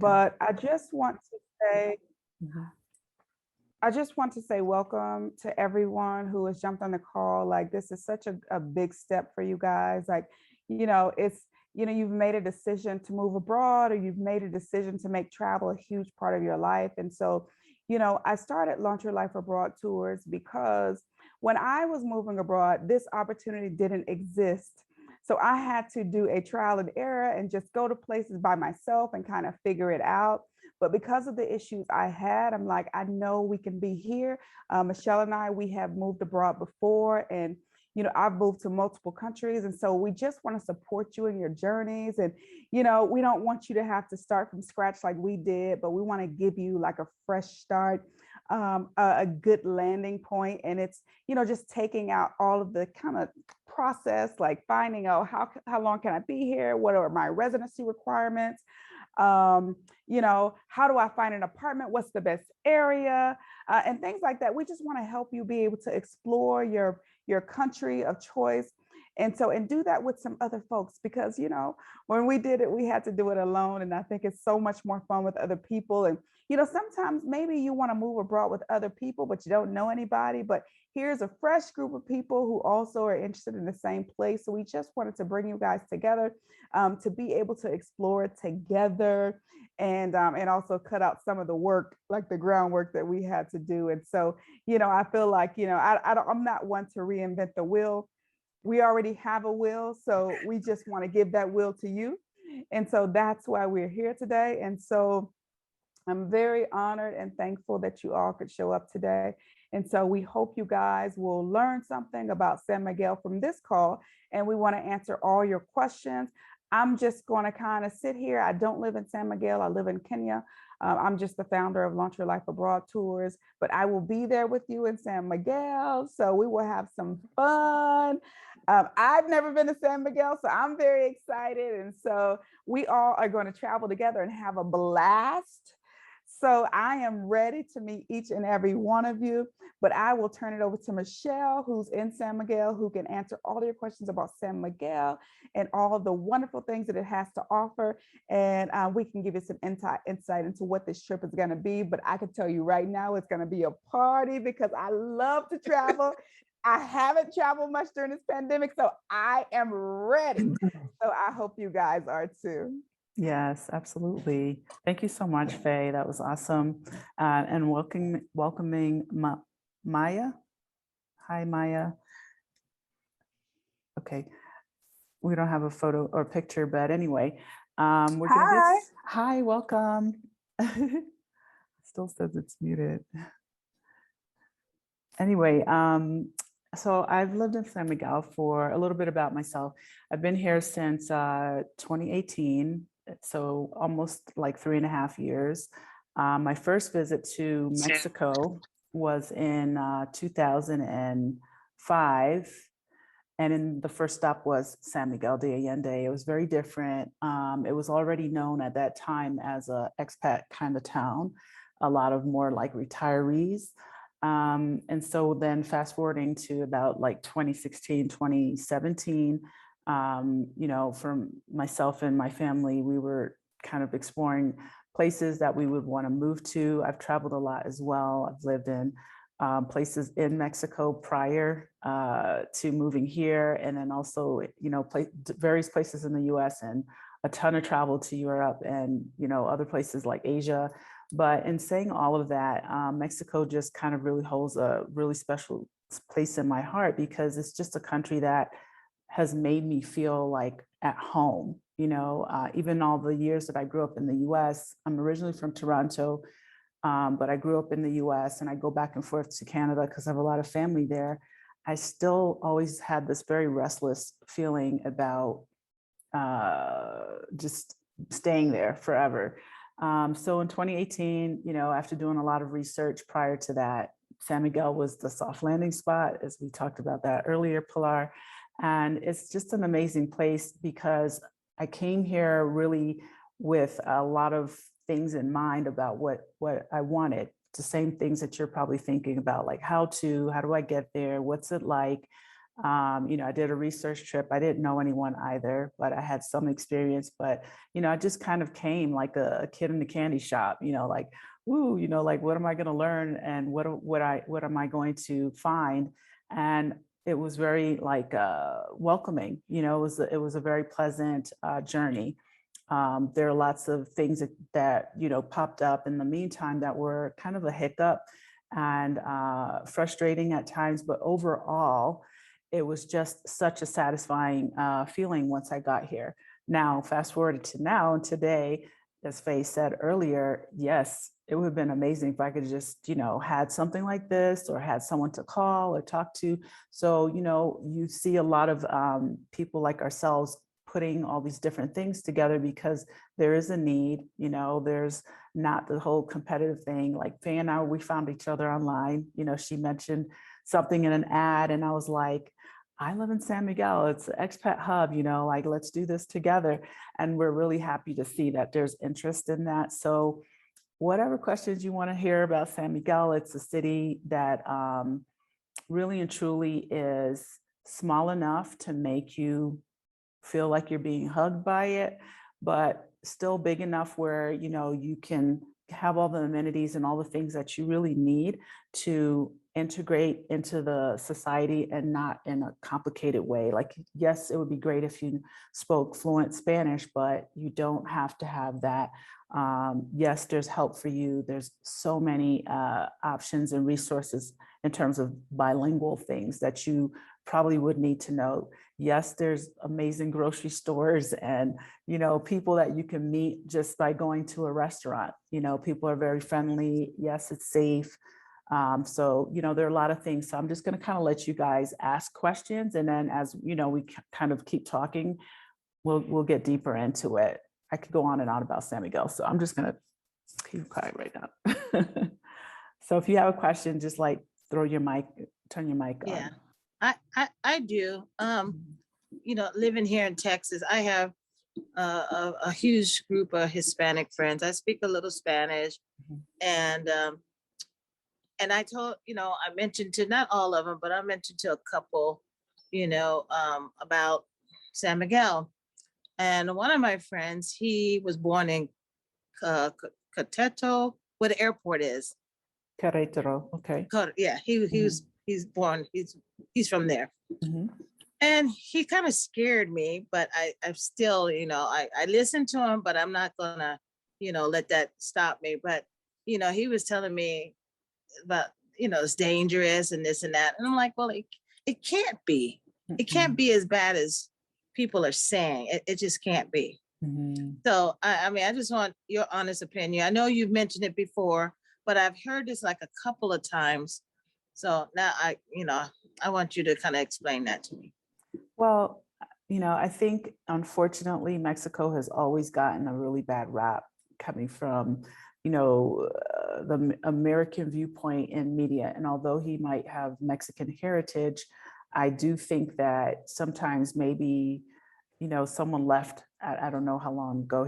But I just want to say, Mhm. I just want to say welcome to everyone who has jumped on the call. Like, this is such a big step for you guys. Like, it's, you've made a decision to move abroad, or you've made a decision to make travel a huge part of your life. And so, I started Launch Your Life Abroad tours because when I was moving abroad, this opportunity didn't exist. So I had to do a trial and error and just go to places by myself and kind of figure it out. But because of the issues I had, I'm like, I know we can be here. Michelle and I, we have moved abroad before, and I've moved to multiple countries. And so we just want to support you in your journeys. And, we don't want you to have to start from scratch like we did, but we want to give you like a fresh start, a good landing point. And it's, just taking out all of the kind of process, like finding out how long can I be here? What are my residency requirements? How do I find an apartment? What's the best area? And things like that. We just want to help you be able to explore your country of choice. And do that with some other folks, because, when we did it, we had to do it alone. And I think it's so much more fun with other people. And, sometimes maybe you want to move abroad with other people, but you don't know anybody. But here's a fresh group of people who also are interested in the same place. So we just wanted to bring you guys together, to be able to explore together, and also cut out some of the work, like the groundwork that we had to do. And so, I feel like, I'm not one to reinvent the wheel. We already have a will, so we just want to give that will to you. And so that's why we're here today. And so I'm very honored and thankful that you all could show up today. And so we hope you guys will learn something about San Miguel from this call, and we want to answer all your questions. I'm just going to kind of sit here. I don't live in San Miguel. I live in Kenya. I'm just the founder of Launch Your Life Abroad Tours, but I will be there with you in San Miguel. So we will have some fun. I've never been to San Miguel, so I'm very excited. And so we all are going to travel together and have a blast. So I am ready to meet each and every one of you, but I will turn it over to Michelle, who's in San Miguel, who can answer all your questions about San Miguel and all of the wonderful things that it has to offer. And we can give you some insight into what this trip is going to be. But I can tell you right now, it's going to be a party, because I love to travel. I haven't traveled much during this pandemic, so I am ready. So I hope you guys are too. Yes, absolutely. Thank you so much, Faye. That was awesome. And welcoming Maya. Hi, Maya. Okay. We don't have a photo or picture, but anyway, we're going to get. Hi, welcome. Still says it's muted. Anyway, so I've lived in San Miguel for a little bit about myself. I've been here since 2018. So almost like 3.5 years. My first visit to Mexico was in 2005. And then the first stop was San Miguel de Allende. It was very different. It was already known at that time as an expat kind of town, a lot of more like retirees. And so then fast forwarding to about like 2016, 2017, from myself and my family, we were kind of exploring places that we would want to move to. I've traveled a lot as well. I've lived in places in Mexico prior to moving here, and then also, various places in the US, and a ton of travel to Europe and, other places like Asia. But in saying all of that, Mexico just kind of really holds a really special place in my heart, because it's just a country that has made me feel like at home. Even all the years that I grew up in the US, I'm originally from Toronto, but I grew up in the US and I go back and forth to Canada because I have a lot of family there. I still always had this very restless feeling about just staying there forever. So in 2018, after doing a lot of research prior to that, San Miguel was the soft landing spot, as we talked about that earlier, Pilar. And it's just an amazing place, because I came here really with a lot of things in mind about what I wanted. The same things that you're probably thinking about, like how do I get there? What's it like? I did a research trip. I didn't know anyone either, but I had some experience. But, I just kind of came like a kid in the candy shop, like, woo, like, what am I going to learn? And what am I going to find? And it was very like welcoming, it was a very pleasant journey. There are lots of things that popped up in the meantime that were kind of a hiccup and frustrating at times, but overall, it was just such a satisfying feeling once I got here. Now, fast forward to now and today, as Faye said earlier, yes, it would have been amazing if I could just, had something like this or had someone to call or talk to. So, you see a lot of people like ourselves putting all these different things together because there is a need, there's not the whole competitive thing. Like Faye and I, we found each other online. She mentioned something in an ad and I was like, I live in San Miguel, it's an expat hub, like let's do this together. And we're really happy to see that there's interest in that. So whatever questions you want to hear about San Miguel, it's a city that really and truly is small enough to make you feel like you're being hugged by it, but still big enough where, you can have all the amenities and all the things that you really need to integrate into the society and not in a complicated way. Like, yes, it would be great if you spoke fluent Spanish, but you don't have to have that. Yes, there's help for you. There's so many options and resources in terms of bilingual things that you probably would need to know. Yes, there's amazing grocery stores and, people that you can meet just by going to a restaurant. People are very friendly. Yes, it's safe. So, there are a lot of things. So I'm just going to kind of let you guys ask questions. And then as, we kind of keep talking, we'll get deeper into it. I could go on and on about San Miguel. So I'm just going to keep quiet right now. So if you have a question, just like turn your mic on. Yeah, I do. Living here in Texas, I have a huge group of Hispanic friends. I speak a little Spanish, and I told, I mentioned to not all of them, but I mentioned to a couple, about San Miguel. And one of my friends, he was born in Cateto, where the airport is. Querétaro, okay. Yeah, he's born, he's from there. Mm-hmm. And he kind of scared me, but I'm still, I listened to him, but I'm not gonna, let that stop me. But, he was telling me about, it's dangerous and this and that. And I'm like, well, it can't be. It can't be as bad as people are saying. It just can't be. Mm-hmm. So, I mean, I just want your honest opinion. I know you've mentioned it before, but I've heard this like a couple of times. So now I want you to kind of explain that to me. Well, I think unfortunately, Mexico has always gotten a really bad rap coming from, the American viewpoint in media. And although he might have Mexican heritage, I do think that sometimes maybe, someone left, I don't know how long ago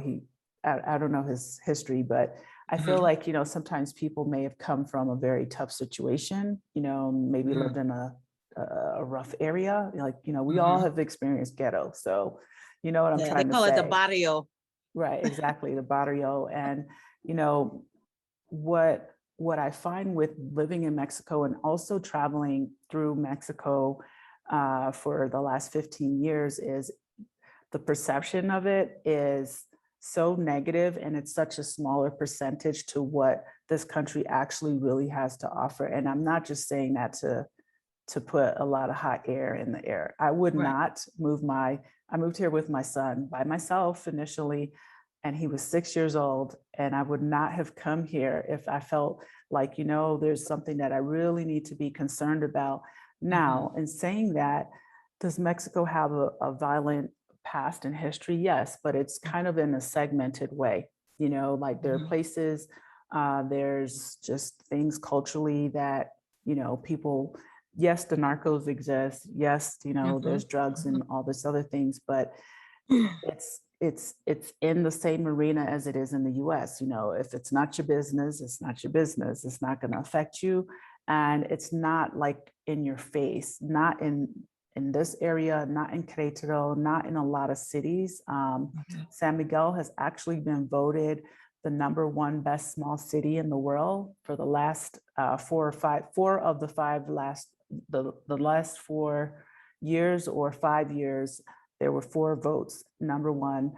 I don't know his history, but I feel like, sometimes people may have come from a very tough situation, maybe lived in a rough area. Like, we all have experienced ghetto. So, what I'm trying to say. They call it the barrio. Right, exactly, the barrio. And, what I find with living in Mexico and also traveling through Mexico for the last 15 years is the perception of it is so negative, and it's such a smaller percentage to what this country actually really has to offer. And I'm not just saying that to put a lot of hot air in the air. I would not I moved here with my son by myself initially, and he was 6 years old. And I would not have come here if I felt like, there's something that I really need to be concerned about. Now, in saying that, does Mexico have a violent past and history? Yes, but it's kind of in a segmented way. Like there are places, there's just things culturally that, people, yes, the narcos exist. Yes, there's drugs and all this other things, but it's in the same arena as it is in the US. If it's not your business, it's not your business. It's not going to affect you. And it's not like in your face, not in in this area, not in Querétaro, not in a lot of cities. San Miguel has actually been voted the #1 best small city in the world for the last 4 of the 5 the last 4 years or 5 years. There were 4 votes, #1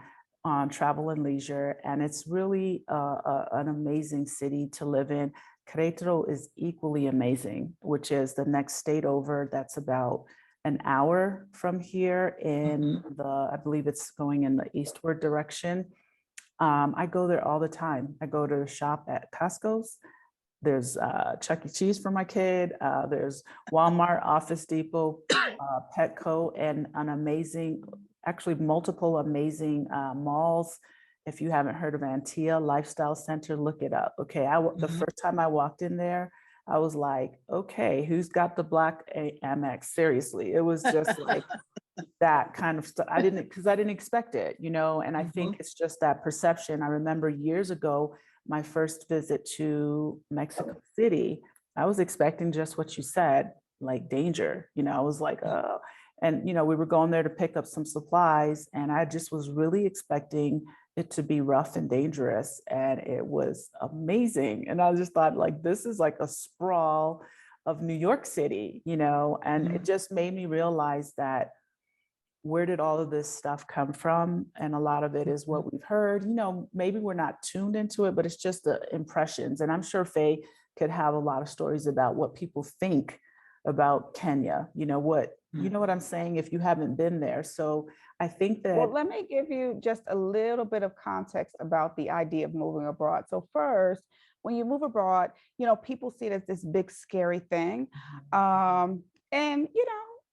on travel and leisure. And it's really an amazing city to live in. Querétaro is equally amazing, which is the next state over. That's about an hour from here in I believe it's going in the eastward direction. I go there all the time. I go to shop at Costco's. There's Chuck E. Cheese for my kid. There's Walmart, Office Depot, Petco, and actually multiple amazing malls. If you haven't heard of Antilla Lifestyle Center, look it up. Okay, the first time I walked in there, I was like, okay, who's got the black Amex? Seriously, it was just like that kind of stuff. I didn't expect it, and I think it's just that perception. I remember years ago, my first visit to Mexico City, I was expecting just what you said, like danger, I was like, and, we were going there to pick up some supplies, and I just was really expecting it to be rough and dangerous. And it was amazing. And I just thought, like, this is like a sprawl of New York City, and it just made me realize that where did all of this stuff come from? And a lot of it is what we've heard, maybe we're not tuned into it, but it's just the impressions. And I'm sure Faye could have a lot of stories about what people think about Kenya, you know what I'm saying, if you haven't been there. So I think that. Well, let me give you just a little bit of context about the idea of moving abroad. So first, when you move abroad, people see it as this big, scary thing. And,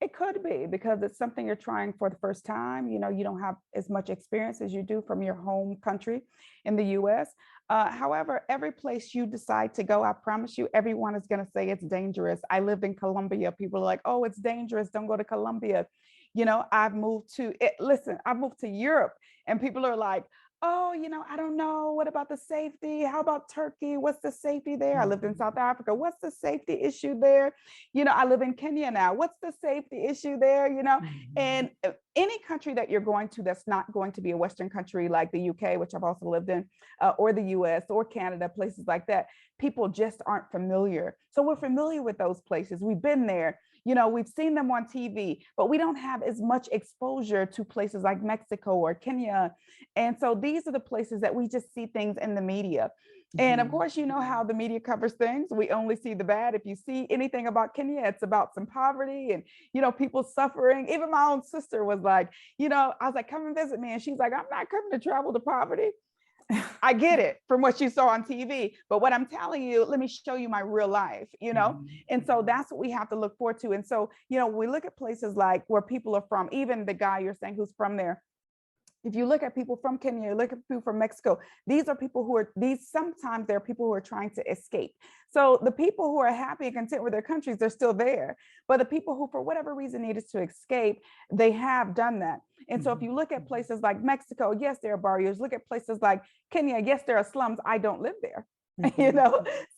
it could be because it's something you're trying for the first time. You don't have as much experience as you do from your home country in the US. However, every place you decide to go, I promise you, everyone is going to say it's dangerous. I lived in Colombia. People are like, oh, it's dangerous. Don't go to Colombia. I've moved to Europe, and people are like, oh, I don't know. What about the safety? How about Turkey? What's the safety there? I lived in South Africa. What's the safety issue there? I live in Kenya now. What's the safety issue there? And any country that you're going to that's not going to be a Western country like the UK, which I've also lived in, or the US or Canada, places like that, people just aren't familiar. So we're familiar with those places. We've been there. We've seen them on TV, but we don't have as much exposure to places like Mexico or Kenya. And so these are the places that we just see things in the media. And of course, how the media covers things. We only see the bad. If you see anything about Kenya, it's about some poverty and, people suffering. Even my own sister was like, I was like, come and visit me. And she's like, I'm not coming to travel to poverty. I get it from what you saw on TV, but what I'm telling you, let me show you my real life, And so that's what we have to look forward to. And so, we look at places like where people are from, even the guy you're saying who's from there. If you look at people from Kenya, you look at people from Mexico, these are people sometimes they're people who are trying to escape. So the people who are happy and content with their countries, they're still there. But the people who, for whatever reason, needed to escape, they have done that. And so if you look at places like Mexico, yes, there are barrios. Look at places like Kenya, yes, there are slums. I don't live there. So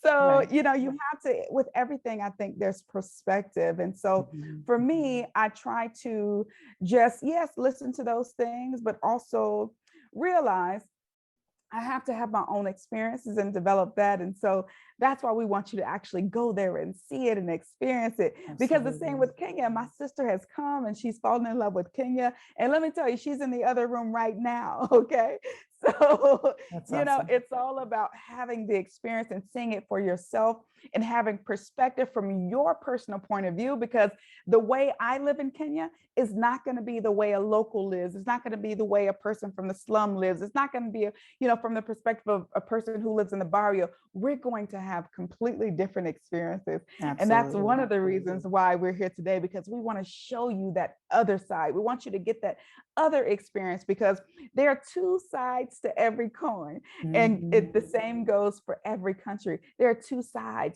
right. You have to, with everything, I think there's perspective. And so for me, I try to just, yes, listen to those things, but also realize I have to have my own experiences and develop that. And so that's why we want you to actually go there and see it and experience it. Absolutely. Because the same with Kenya, my sister has come and she's fallen in love with Kenya. And let me tell you, she's in the other room right now. Okay. So, that's awesome. It's all about having the experience and seeing it for yourself and having perspective from your personal point of view, because the way I live in Kenya is not going to be the way a local lives. It's not going to be the way a person from the slum lives. It's not going to be, from the perspective of a person who lives in the barrio. We're going to have completely different experiences. Absolutely. And that's one of the reasons why we're here today, because we want to show you that other side. We want you to get that other experience, because there are two sides to every coin. And the same goes for every country. There are two sides.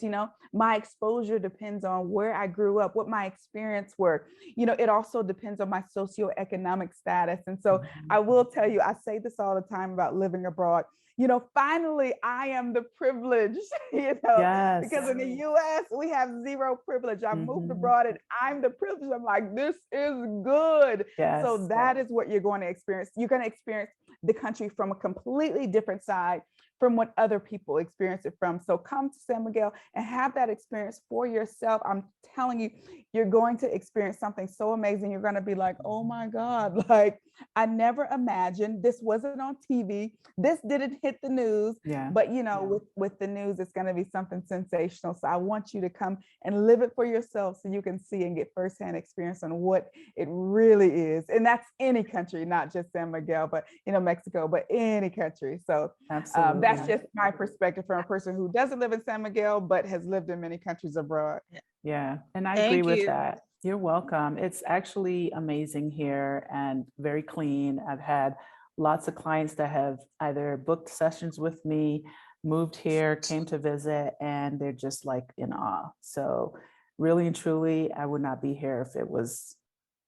My exposure depends on where I grew up, what my experience were. It also depends on my socioeconomic status. And so I will tell you, I say this all the time about living abroad. you know, finally I am the privileged, you know, Yes. because in the US we have zero privilege. I moved abroad and I'm the privileged. I'm like, this is good. Yes. So that is what you're going to experience. You're going to experience the country from a completely different side from what other people experience it from. So come to San Miguel and have that experience for yourself. I'm telling you, you're going to experience something so amazing. You're going to be like, oh my God, like I never imagined this wasn't on TV. This didn't hit the news, Yeah. but you know, with the news, it's going to be something sensational. So I want you to come and live it for yourself so you can see and get firsthand experience on what it really is. And that's any country, not just San Miguel, but you know, Mexico, but any country. So Absolutely. that's just my perspective from a person who doesn't live in San Miguel, but has lived in many countries abroad. Yeah, and I Thank agree with you. that. You're welcome. It's actually amazing here and very clean. I've had lots of clients that have either booked sessions with me, moved here, came to visit, and they're just like in awe. So really and truly, I would not be here if it was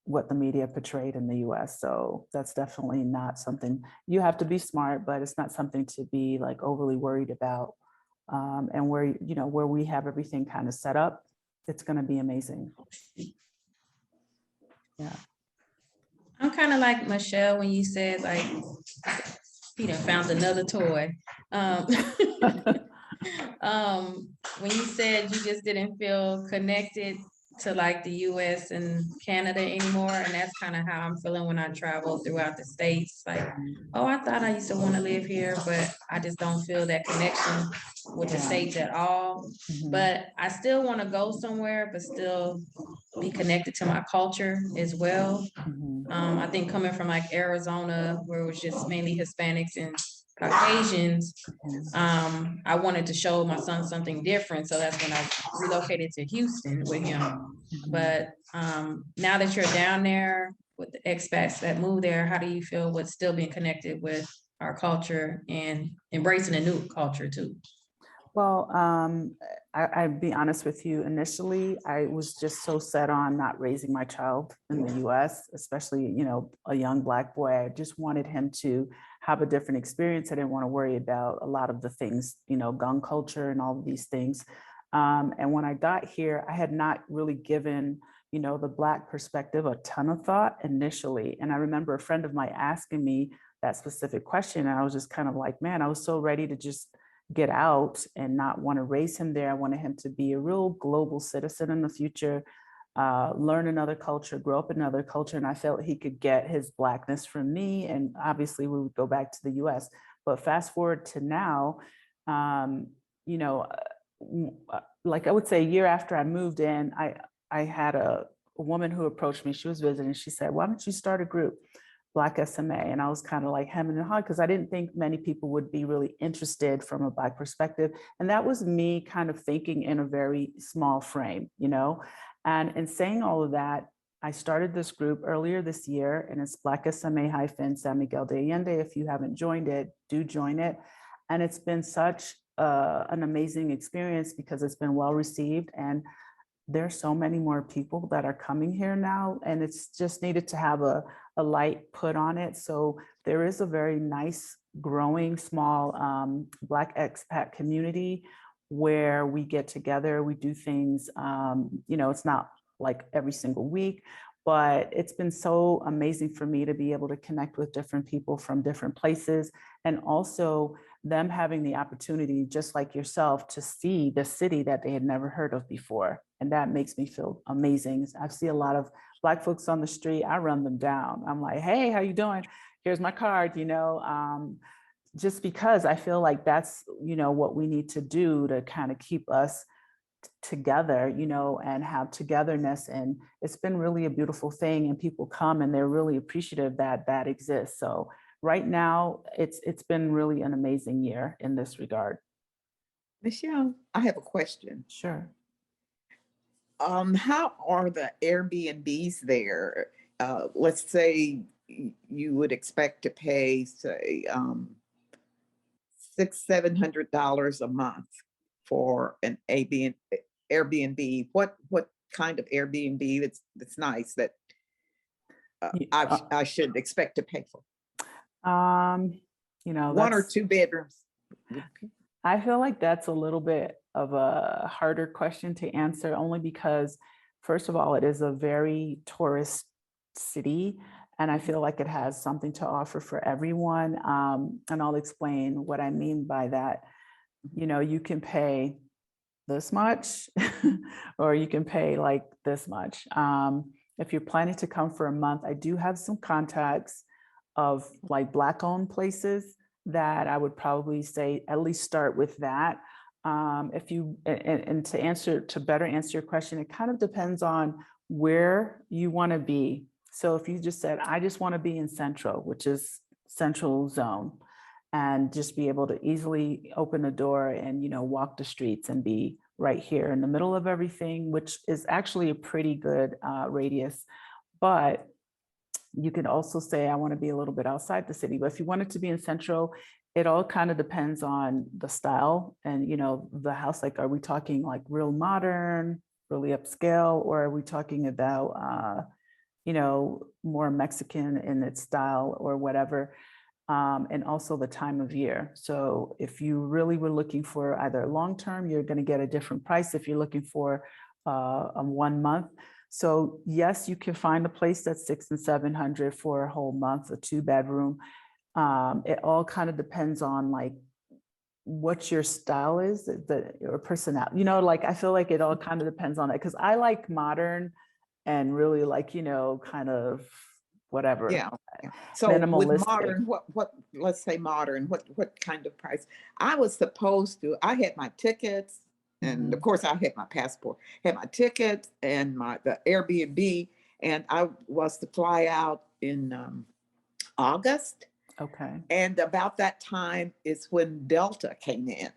what the media portrayed in the US. So that's definitely not something, you have to be smart, but it's not something to be like overly worried about. And where, you know, where we have everything kind of set up, it's going to be amazing. Yeah. I'm kind of like Michelle when you said like, he done found another toy. When you said you just didn't feel connected to like the US and Canada anymore, and that's kind of how I'm feeling when I travel throughout the States. Like, oh, I thought I used to want to live here, but I just don't feel that connection with the States at all. But I still want to go somewhere, but still be connected to my culture as well. I think coming from like Arizona, where it was just mainly Hispanics and Caucasians, I wanted to show my son something different. So that's when I relocated to Houston with him. But now that you're down there with the expats that move there, how do you feel with still being connected with our culture and embracing a new culture too? Well, I'd be honest with you. Initially, I was just so set on not raising my child in the US, especially, you know, a young Black boy. I just wanted him to have a different experience. I didn't want to worry about a lot of the things, you know, gun culture and all of these things. And when I got here, I had not really given, you know, the Black perspective a ton of thought initially. And I remember a friend of mine asking me that specific question. And I was just kind of like, man, I was so ready to just get out and not want to raise him there. I wanted him to be a real global citizen in the future, learn another culture, grow up in another culture. And I felt he could get his Blackness from me. And obviously we would go back to the US. But fast forward to now, you know, like I would say a year after I moved in, I had a woman who approached me. She was visiting. She said, why don't you start a group? Black SMA. And I was kind of like hemming and hawing because I didn't think many people would be really interested from a Black perspective. And that was me kind of thinking in a very small frame, you know. And in saying all of that, I started this group earlier this year, and it's Black SMA-San Miguel de Allende. If you haven't joined it, do join it. And it's been such an amazing experience because it's been well received. And there's so many more people that are coming here now, and it's just needed to have a light put on it. So there is a very nice, growing, small Black expat community where we get together, we do things, you know, it's not like every single week, but it's been so amazing for me to be able to connect with different people from different places, and also them having the opportunity, just like yourself, to see the city that they had never heard of before. And that makes me feel amazing. I see a lot of Black folks on the street. I run them down. I'm like, hey, how you doing? Here's my card, you know, just because I feel like that's, you know, what we need to do to kind of keep us together, you know, and have togetherness. And it's been really a beautiful thing. And people come and they're really appreciative that that exists. So right now, it's been really an amazing year in this regard. Michelle, I have a question. Sure. How are the Airbnbs there? Let's say you would expect to pay, say, $600-700 a month for an Airbnb. What kind of Airbnb that's nice that I should expect to pay for? You know, One or that's, two bedrooms. I feel like that's a little bit of a harder question to answer, only because, first of all, it is a very tourist city, and I feel like it has something to offer for everyone. And I'll explain what I mean by that. You know, you can pay this much, or you can pay like this much. If you're planning to come for a month, I do have some contacts of like Black-owned places that I would probably say at least start with that. If you, and to better answer your question, it kind of depends on where you want to be. So if you just said, I just want to be in Central, which is Central Zone, and just be able to easily open the door and, you know, walk the streets and be right here in the middle of everything, which is actually a pretty good radius. But you could also say, I want to be a little bit outside the city. But if you wanted to be in Central, it all kind of depends on the style and, you know, the house. Like, are we talking like real modern, really upscale, or are we talking about, you know, more Mexican in its style or whatever? And also the time of year. So if you really were looking for either long-term, you're going to get a different price if you're looking for a 1 month. So yes, you can find a place that's 600 and 700 for a whole month, a 2-bedroom. It all kind of depends on like what your style is, your personality. You know, like I feel like it all kind of depends on that, because I like modern and really like, you know, kind of whatever. Yeah. So with Minimalistic. modern, what, let's say modern, what kind of price? I was supposed to, I had my tickets, and of course I had my passport, had my tickets and the Airbnb, and I was to fly out in August. Okay. And about that time is when Delta came in.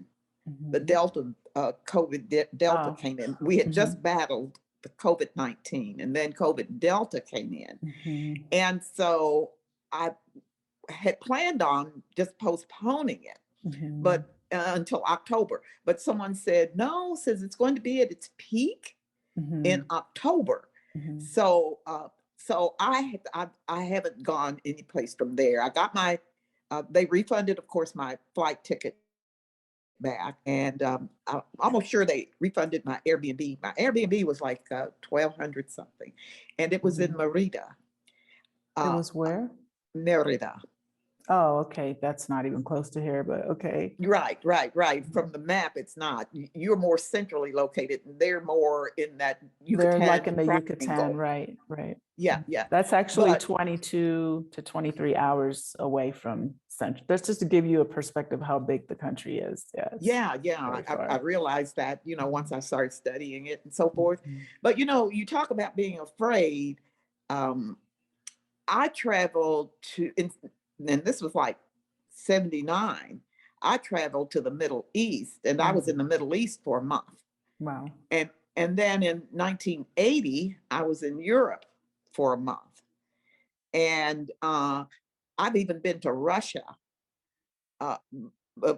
The Delta Delta Oh. came in. We had just battled the COVID-19, and then COVID Delta came in. And so I had planned on just postponing it, but until October. But someone said, no, says it's going to be at its peak in October. So so I haven't gone any place from there. I got my they refunded, of course, my flight ticket back, and I'm almost sure they refunded my Airbnb. My Airbnb was like 1,200 something, and it was in Merida. It was where? Merida. Oh, okay. That's not even close to here, but okay. Right. From the map, it's not. You're more centrally located, and they're more in that Yucatan. They're like in the triangle. Yucatan, right. Yeah. That's actually But 22 to 23 hours away from Central. That's just to give you a perspective how big the country is. yeah. very far. I realized that, you know, once I started studying it and so forth. But, you know, you talk about being afraid. I traveled to, and this was like 79. I traveled to the Middle East, and I was in the Middle East for a month. Wow. And then in 1980, I was in Europe for a month. And I've even been to Russia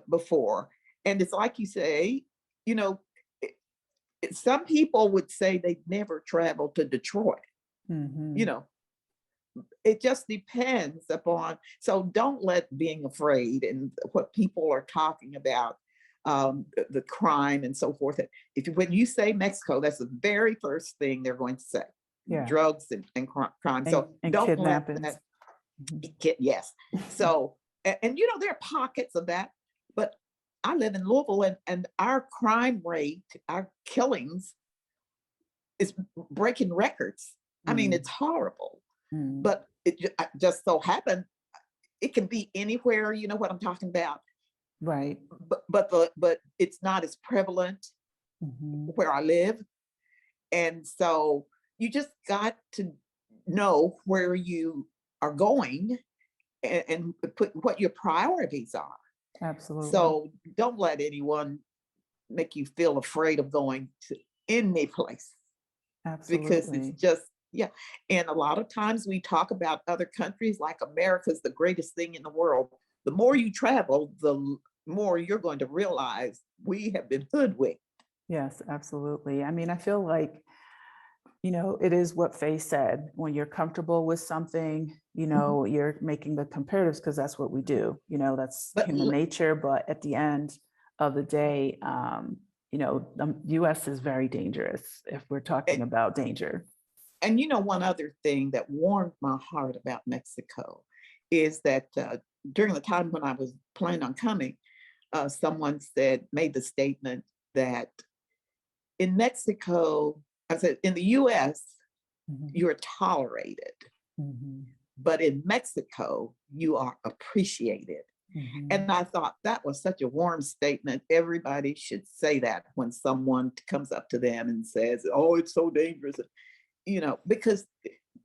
before. And it's like you say, you know, some people would say they've never traveled to Detroit. You know, it just depends upon, so don't let being afraid and what people are talking about, the crime and so forth. When you say Mexico, that's the very first thing they're going to say. Yeah. Drugs and crime. So and don't kidnappings. let that, yes. So, and you know, there are pockets of that, but I live in Louisville, and our crime rate, our killings is breaking records. I mean, it's horrible. But it just so happened, it can be anywhere, you know what I'm talking about. Right. But it's not as prevalent where I live. And so you just got to know where you are going and put what your priorities are. Absolutely. So don't let anyone make you feel afraid of going to any place. Absolutely. Because it's just, yeah. And a lot of times we talk about other countries like America's the greatest thing in the world. The more you travel, the more you're going to realize we have been hoodwinked. Yes, absolutely. I mean, I feel like you know, it is what Faye said. When you're comfortable with something, you know, you're making the comparatives because that's what we do. You know, that's But human nature. But at the end of the day, you know, the US is very dangerous if we're talking about danger. And you know, one other thing that warmed my heart about Mexico is that during the time when I was planning on coming, someone made the statement that in Mexico, I said, in the US, you're tolerated, but in Mexico, you are appreciated. And I thought that was such a warm statement. Everybody should say that when someone comes up to them and says, oh, it's so dangerous, you know, because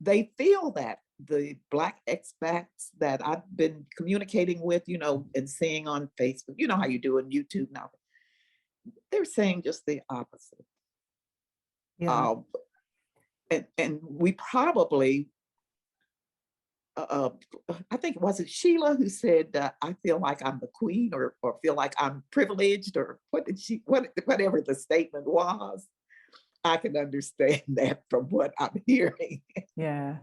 they feel that. The Black expats that I've been communicating with, you know, and seeing on Facebook, you know how you do on YouTube now, they're saying just the opposite. Yeah. And we probably, I think it was Sheila who said, I feel like I'm the queen, or feel like I'm privileged, or whatever the statement was. I can understand that from what I'm hearing. Yeah.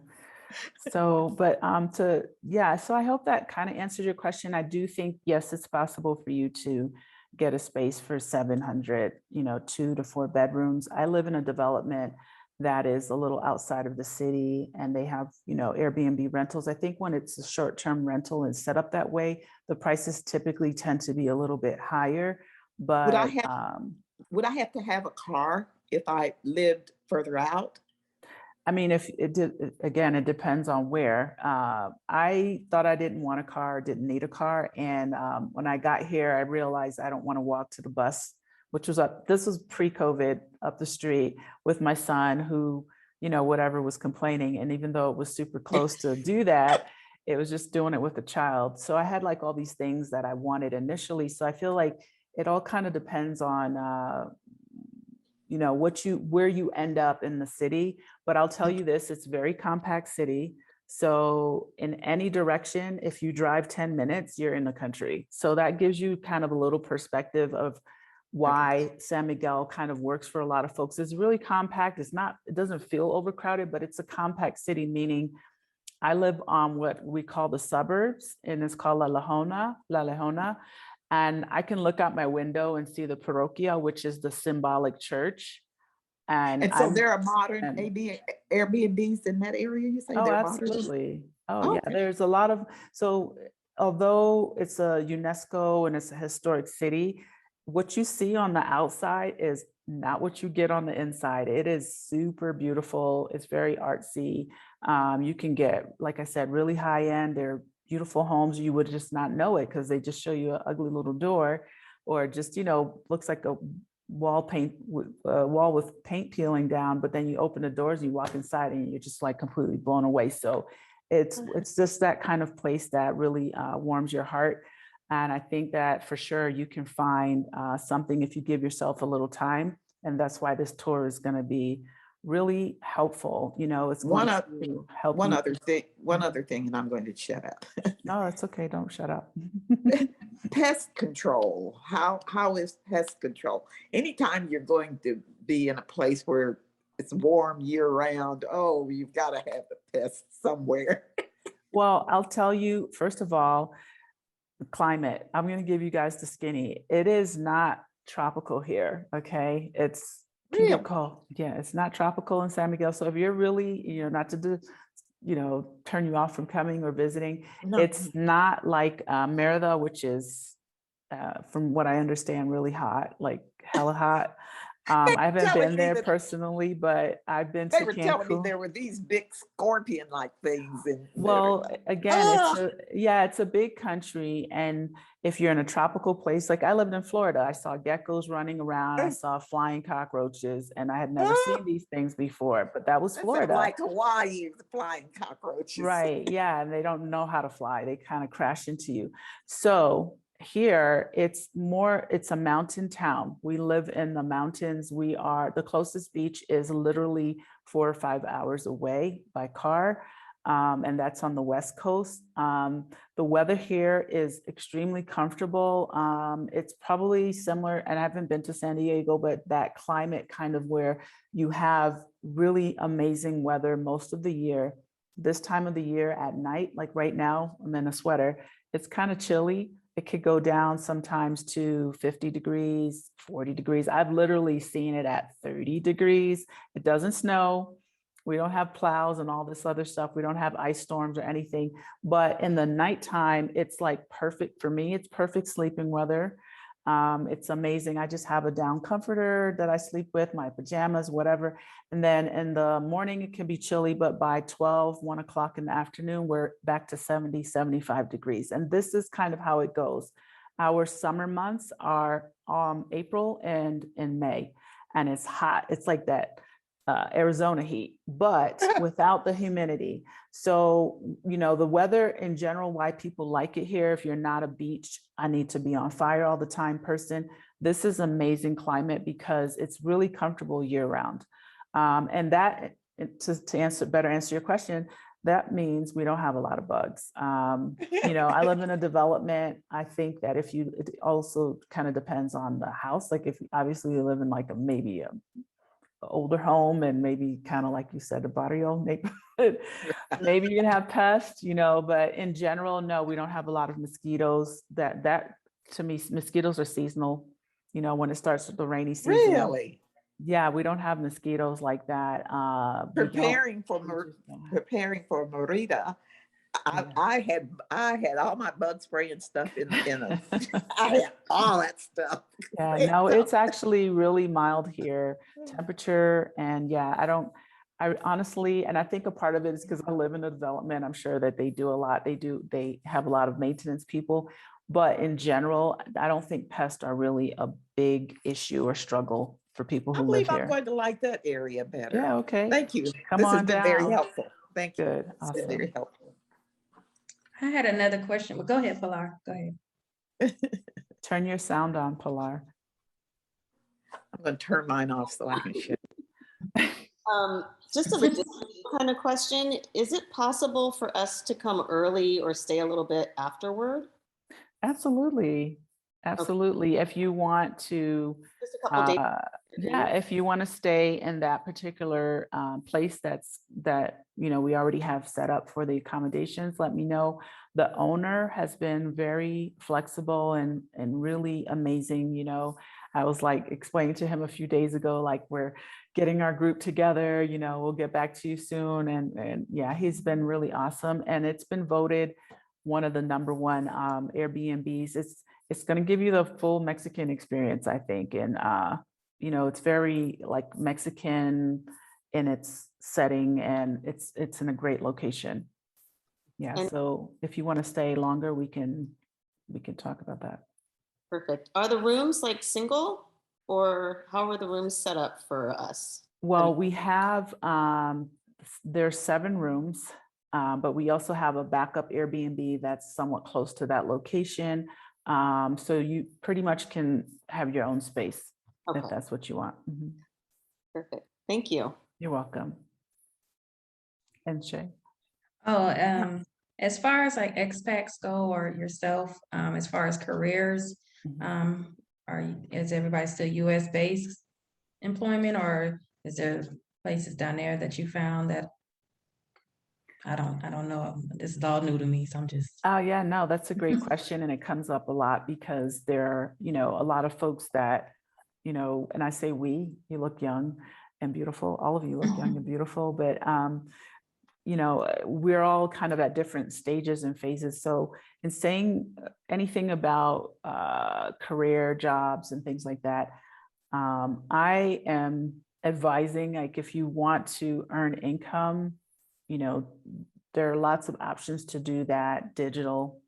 So, but so I hope that kind of answers your question. I do think, yes, it's possible for you to get a space for 700, you know, 2 to 4 bedrooms. I live in a development that is a little outside of the city, and they have, you know, Airbnb rentals. I think when it's a short-term rental and set up that way, the prices typically tend to be a little bit higher. But would I have to have a car if I lived further out? I mean, if it did, again, it depends on where. I thought I didn't want a car, didn't need a car. And when I got here, I realized I don't want to walk to the bus, which was this was pre-COVID, up the street with my son who, you know, whatever, was complaining. And even though it was super close to do that, it was just doing it with a child. So I had like all these things that I wanted initially. So I feel like it all kind of depends on, you know, where you end up in the city. But I'll tell you this, it's a very compact city. So in any direction, if you drive 10 minutes, you're in the country. So that gives you kind of a little perspective of why San Miguel kind of works for a lot of folks. It's really compact. It doesn't feel overcrowded, but it's a compact city, meaning I live on what we call the suburbs, and it's called La Lejona. And I can look out my window and see the parroquia, which is the symbolic church. And so there are modern Airbnbs in that area, you say? Oh, they're absolutely. Modern? Oh, yeah, there's a lot of, so although it's a UNESCO and it's a historic city, what you see on the outside is not what you get on the inside. It is super beautiful. It's very artsy. You can get, like I said, really high end. They're beautiful homes. You would just not know it because they just show you an ugly little door, or just, you know, looks like a wall with paint peeling down, but then you open the doors, you walk inside and you're just like completely blown away. So it's just that kind of place that really warms your heart. And I think that for sure you can find something if you give yourself a little time. And that's why this tour is going to be really helpful. You know, it's going to help. One other thing, and I'm going to shut up. No, it's okay. Don't shut up. Pest control. How is pest control? Anytime you're going to be in a place where it's warm year round, oh, you've got to have the pests somewhere. Well, I'll tell you, first of all, the climate. I'm going to give you guys the skinny. It is not tropical here. Okay. It's Really? cold. Yeah, it's not tropical in San Miguel. So if you're really, you know, not to do, you know, turn you off from coming or visiting, No. It's not like Merida, which is, from what I understand, really hot, like hella hot. I haven't been there personally, but I've been to Cancun. They were telling me there were these big scorpion-like things in Well, again, it's a big country. And if you're in a tropical place, like I lived in Florida, I saw geckos running around, I saw flying cockroaches, and I had never seen these things before, but that was Florida. Like Hawaii, the flying cockroaches. Right, yeah, and they don't know how to fly. They kind of crash into you. So here, it's a mountain town. We live in the mountains. The closest beach is literally 4 or 5 hours away by car. and that's on the West Coast. The weather here is extremely comfortable. It's probably similar, and I haven't been to San Diego, but that climate kind of where you have really amazing weather most of the year. This time of the year at night, like right now, I'm in a sweater, it's kind of chilly. It could go down sometimes to 50 degrees, 40 degrees. I've literally seen it at 30 degrees. It doesn't snow. We don't have plows and all this other stuff. We don't have ice storms or anything, but in the nighttime, it's like perfect for me. It's perfect sleeping weather. It's amazing. I just have a down comforter that I sleep with, my pajamas, whatever. And then in the morning, it can be chilly, but by 12, 1 o'clock in the afternoon, we're back to 70, 75 degrees. And this is kind of how it goes. Our summer months are April and in May, and it's hot. It's like that Arizona heat, but without the humidity. So, you know, the weather in general, why people like it here, if you're not a beach, I need to be on fire all the time person, this is amazing climate because it's really comfortable year round. And that, to better answer your question, that means we don't have a lot of bugs. You know, I live in a development. I think that it also kind of depends on the house. Like if obviously you live in like maybe a older home and maybe kind of like you said, a barrio neighborhood, maybe you can have pests, you know, but in general, no, we don't have a lot of mosquitoes. That to me, mosquitoes are seasonal, you know, when it starts with the rainy season. Really? Yeah, we don't have mosquitoes like that. Preparing for Merida, I had all my bug spray and stuff in a I had all that stuff. Yeah, no, it's actually really mild here, temperature, and yeah, I honestly, and I think a part of it is because I live in a development, I'm sure that they do a lot. They have a lot of maintenance people, but in general, I don't think pests are really a big issue or struggle for people who live here. I'm going to like that area better. Yeah, okay. Thank you. Come this on has been down. very helpful. Thank you. Good, It's awesome. been very helpful. I had another question, but go ahead, Pilar. Go ahead. Turn your sound on, Pilar. I'm going to turn mine off so I can share. Just a logistical kind of question. Is it possible for us to come early or stay a little bit afterward? Absolutely. Absolutely. Okay. If you want to, just a couple days. Yeah, if you want to stay in that particular place that, you know, we already have set up for the accommodations, let me know. The owner has been very flexible and really amazing. You know, I was like explaining to him a few days ago, like we're getting our group together, you know, we'll get back to you soon. And yeah, he's been really awesome. And it's been voted one of the #1 Airbnbs. It's going to give you the full Mexican experience, I think. And, you know, it's very like Mexican in its setting, and it's in a great location. Yeah. And so if you want to stay longer, we can talk about that. Perfect. Are the rooms like single, or how are the rooms set up for us? Well, we have, there's 7 rooms, but we also have a backup Airbnb that's somewhat close to that location. So you pretty much can have your own space if that's what you want. Mm-hmm. Perfect. Thank you. You're welcome. And Shay? Oh, as far as like expats go, or yourself, as far as careers, is everybody still US based employment, or is there places down there that you found that I don't know. This is all new to me, so I'm just. Oh yeah, no, that's a great question, and it comes up a lot because there are, you know, a lot of folks that, you know, and I say you look young and beautiful. All of you look young and beautiful, but you know, we're all kind of at different stages and phases. So in saying anything about career jobs and things like that, I am advising, like, if you want to earn income, you know, there are lots of options to do that, digital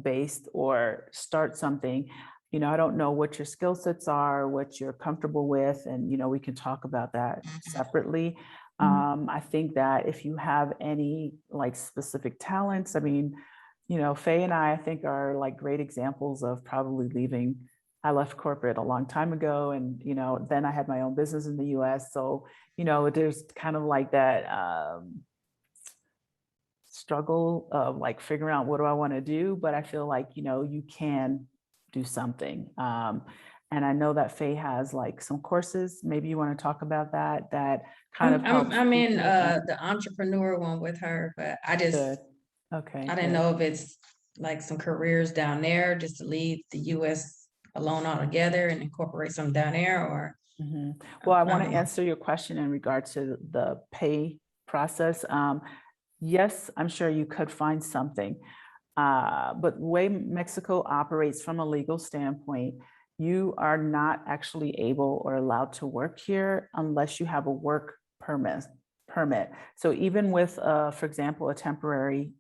based, or start something. You know, I don't know what your skill sets are, what you're comfortable with, and, you know, we can talk about that separately. I think that if you have any like specific talents, I mean, you know, Faye and I think are like great examples of probably leaving. I left corporate a long time ago, and, you know, then I had my own business in the US. So, you know, there's kind of like that struggle of like figuring out what do I want to do, but I feel like, you know, you can do something. And I know that Faye has like some courses. Maybe you want to talk about that, that kind of helps. I'm in people with the entrepreneur one with her, but I just, Good. Okay. I didn't know if it's like some careers down there just to leave the US alone altogether and incorporate some down there, or. Well, I want to don't know. answer your question in regard to the pay process. Yes, I'm sure you could find something. But the way Mexico operates from a legal standpoint, you are not actually able or allowed to work here unless you have a work permit. So even with, for example, a temporary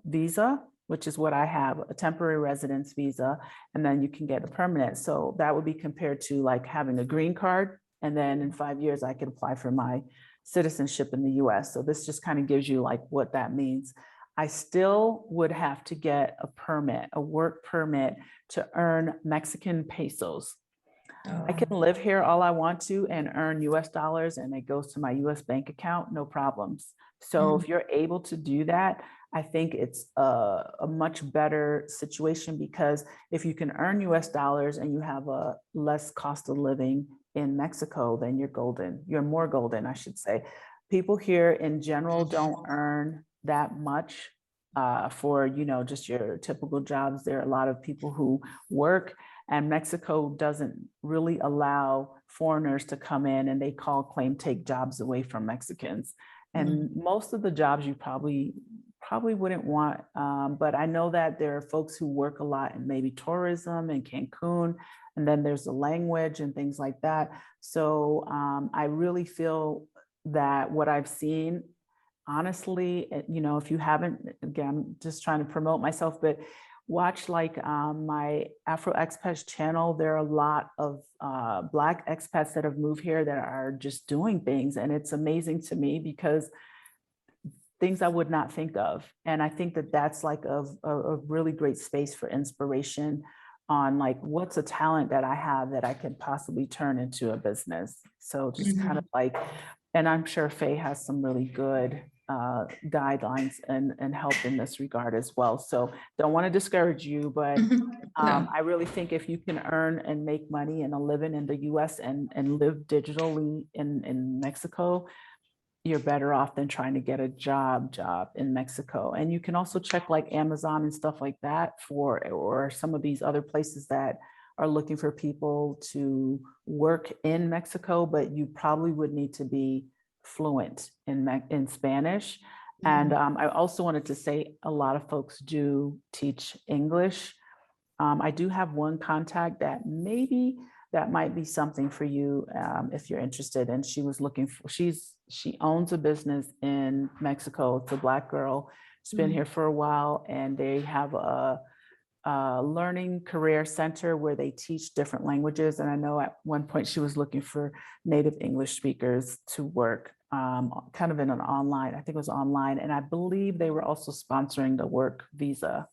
visa, which is what I have, a temporary residence visa, and then you can get a permanent. So that would be compared to like having a green card. And then in 5 years, I could apply for my citizenship in the US. So this just kind of gives you like what that means. I still would have to get a permit, a work permit to earn Mexican pesos. I can live here all I want to and earn US dollars, and it goes to my US bank account, no problems. So if you're able to do that, I think it's a much better situation, because if you can earn US dollars and you have a less cost of living in Mexico, then you're golden. You're more golden, I should say. People here in general don't earn that much for, you know, just your typical jobs. There are a lot of people who work, and Mexico doesn't really allow foreigners to come in, and they claim take jobs away from Mexicans. And most of the jobs you probably wouldn't want. But I know that there are folks who work a lot in maybe tourism in Cancun, and then there's the language and things like that. So I really feel that what I've seen, honestly, you know, if you haven't, again, I'm just trying to promote myself, but watch like my Afro Expats channel. There are a lot of Black expats that have moved here that are just doing things. And it's amazing to me, because things I would not think of. And I think that that's like a really great space for inspiration on like, what's a talent that I have that I could possibly turn into a business. So just kind of like, and I'm sure Faye has some really good guidelines and help in this regard as well. So don't want to discourage you, but I really think if you can earn and make money and a living in the US and live digitally in Mexico, you're better off than trying to get a job in Mexico. And you can also check like Amazon and stuff like that or some of these other places that are looking for people to work in Mexico, but you probably would need to be fluent in Spanish. And I also wanted to say a lot of folks do teach English. I do have one contact that maybe that might be something for you if you're interested. And she was looking for, she owns a business in Mexico. It's a Black girl. She's been here for a while, and they have a learning career center where they teach different languages. And I know at one point she was looking for native English speakers to work kind of in an online, I think it was online. And I believe they were also sponsoring the work visa.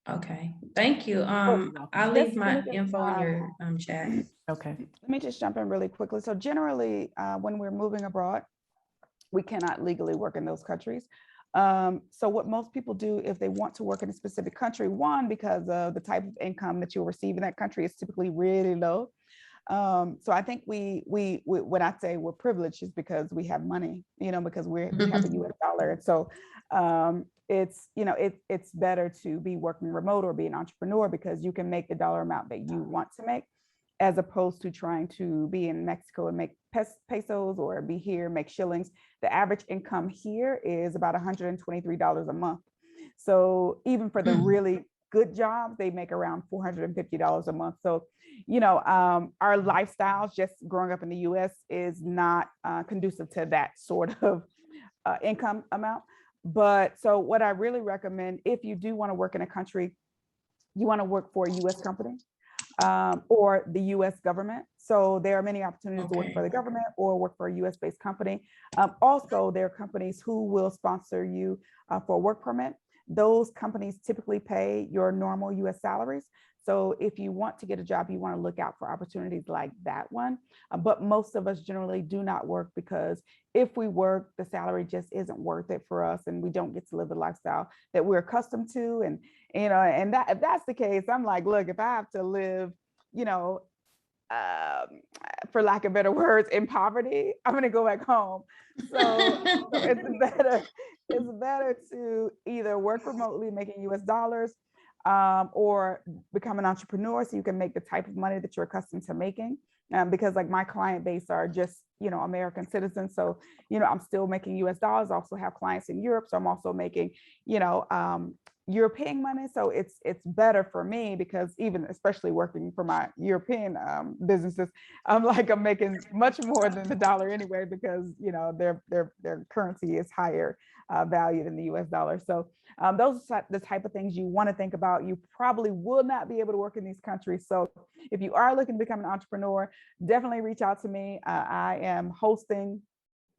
Okay, thank you. I'll leave my info in your chat. Okay. Let me just jump in really quickly. So generally, when we're moving abroad, we cannot legally work in those countries. So what most people do if they want to work in a specific country, one, because of the type of income that you'll receive in that country is typically really low. So I think we when I say we're privileged is because we have money, you know, because we have the US dollar. And so it's, you know, it's better to be working remote or be an entrepreneur, because you can make the dollar amount that you want to make, as opposed to trying to be in Mexico and make pesos or be here, make shillings. The average income here is about $123 a month. So even for the really good jobs, they make around $450 a month. So, you know, our lifestyles just growing up in the US is not conducive to that sort of income amount. But so what I really recommend, if you do want to work in a country, you want to work for a US company or the US government. So there are many opportunities to work for the government or work for a US based company. Also, there are companies who will sponsor you for a work permit. those companies typically pay your normal US salaries. So if you want to get a job, you want to look out for opportunities like that one. But most of us generally do not work because if we work, the salary just isn't worth it for us, and we don't get to live the lifestyle that we're accustomed to. And, you know, and that if that's the case, I'm like, look, if I have to live, you know, for lack of better words, in poverty, I'm going to go back home. So it's better to either work remotely making US dollars, or become an entrepreneur so you can make the type of money that you're accustomed to making. Because like my client base are just, you know, American citizens. So, you know, I'm still making US dollars. I also have clients in Europe. So I'm also making, you know, European money. So it's better for me because even especially working for my European businesses, I'm making much more than the dollar anyway, because, you know, their currency is higher value than the US dollar. So those are the type of things you want to think about. You probably will not be able to work in these countries. So if you are looking to become an entrepreneur, definitely reach out to me. I am hosting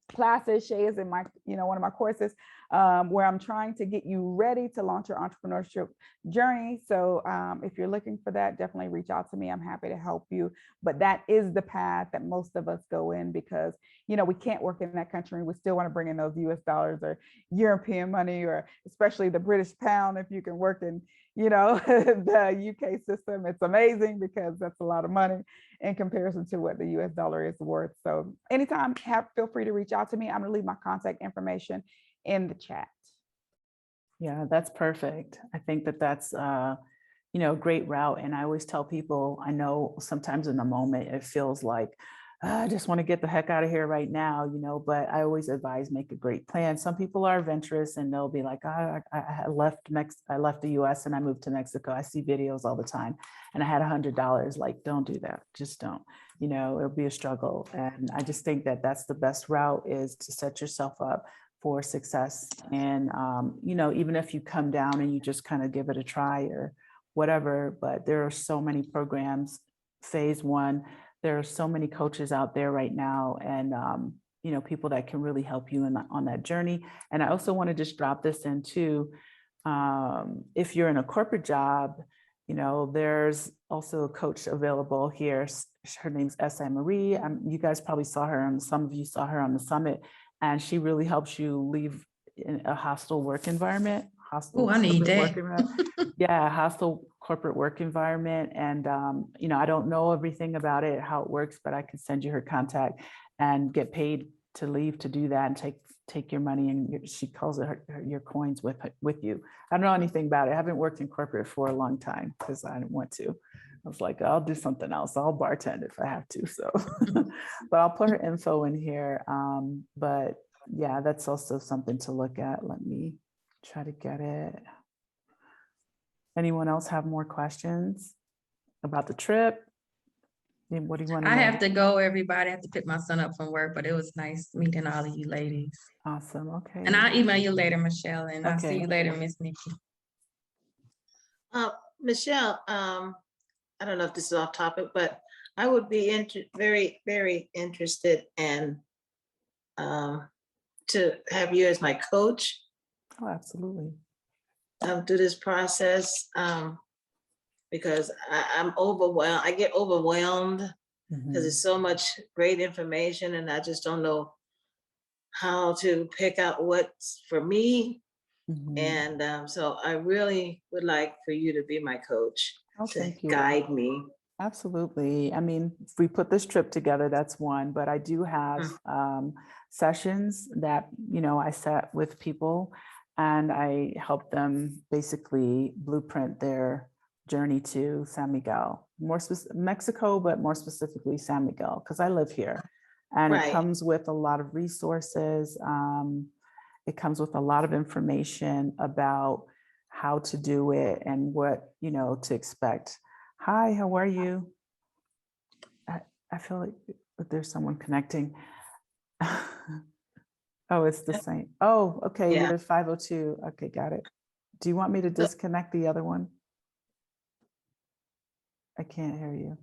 classes. Shay is in my, you know, one of my courses where I'm trying to get you ready to launch your entrepreneurship journey. So if you're looking for that, definitely reach out to me. I'm happy to help you. But that is the path that most of us go in because, you know, we can't work in that country. We still want to bring in those US dollars or European money, or especially the British pound. If you can work in, you know, the UK system, it's amazing because that's a lot of money in comparison to what the US dollar is worth. So anytime, feel free to reach out to me. I'm going to leave my contact information in the chat. Yeah, that's perfect. I think that that's, you know, a great route. And I always tell people, I know sometimes in the moment, it feels like, I just want to get the heck out of here right now, you know, but I always advise make a great plan. Some people are adventurous and they'll be like, I left the US and I moved to Mexico. I see videos all the time and I had $100. Like, don't do that. Just don't, you know, it'll be a struggle. And I just think that that's the best route, is to set yourself up for success. And, you know, even if you come down and you just kind of give it a try or whatever, but there are so many programs. Phase one, there are so many coaches out there right now, and you know, people that can really help you on that journey. And I also want to just drop this in too. If you're in a corporate job, you know, there's also a coach available here. Her name's S.A. Marie. You guys probably saw her, and some of you saw her on the summit, and she really helps you leave in a hostile work environment. Oh, I need that. Yeah, hostile corporate work environment. And, you know, I don't know everything about it, how it works, but I can send you her contact and get paid to leave to do that and take your money, and she calls it your coins with you. I don't know anything about it. I haven't worked in corporate for a long time because I didn't want to. I was like, I'll do something else. I'll bartend if I have to. So, but I'll put her info in here. But yeah, that's also something to look at. Let me try to get it. Anyone else have more questions about the trip? What do you want to know? I have to go, everybody. I have to pick my son up from work, but it was nice meeting all of you ladies. Awesome. Okay. And I'll email you later, Michelle, and I'll see Okay. you later, Miss Nikki. Michelle, I don't know if this is off topic, but I would be very, very interested in to have you as my coach Oh, absolutely. through this process, because I'm overwhelmed. I get overwhelmed because there's so much great information, and I just don't know how to pick out what's for me. And so I really would like for you to be my coach, to thank you. guide me. Absolutely. I mean, if we put this trip together, that's one, but I do have sessions that, you know, I set with people and I help them basically blueprint their journey to San Miguel, Mexico, but more specifically San Miguel, because I live here. And it comes with a lot of resources. It comes with a lot of information about how to do it and what, you know, to expect. Hi, how are you? I feel like there's someone connecting. Oh, it's the same. Oh, okay, Yeah. you're 502. Okay, got it. Do you want me to disconnect the other one? I can't hear you.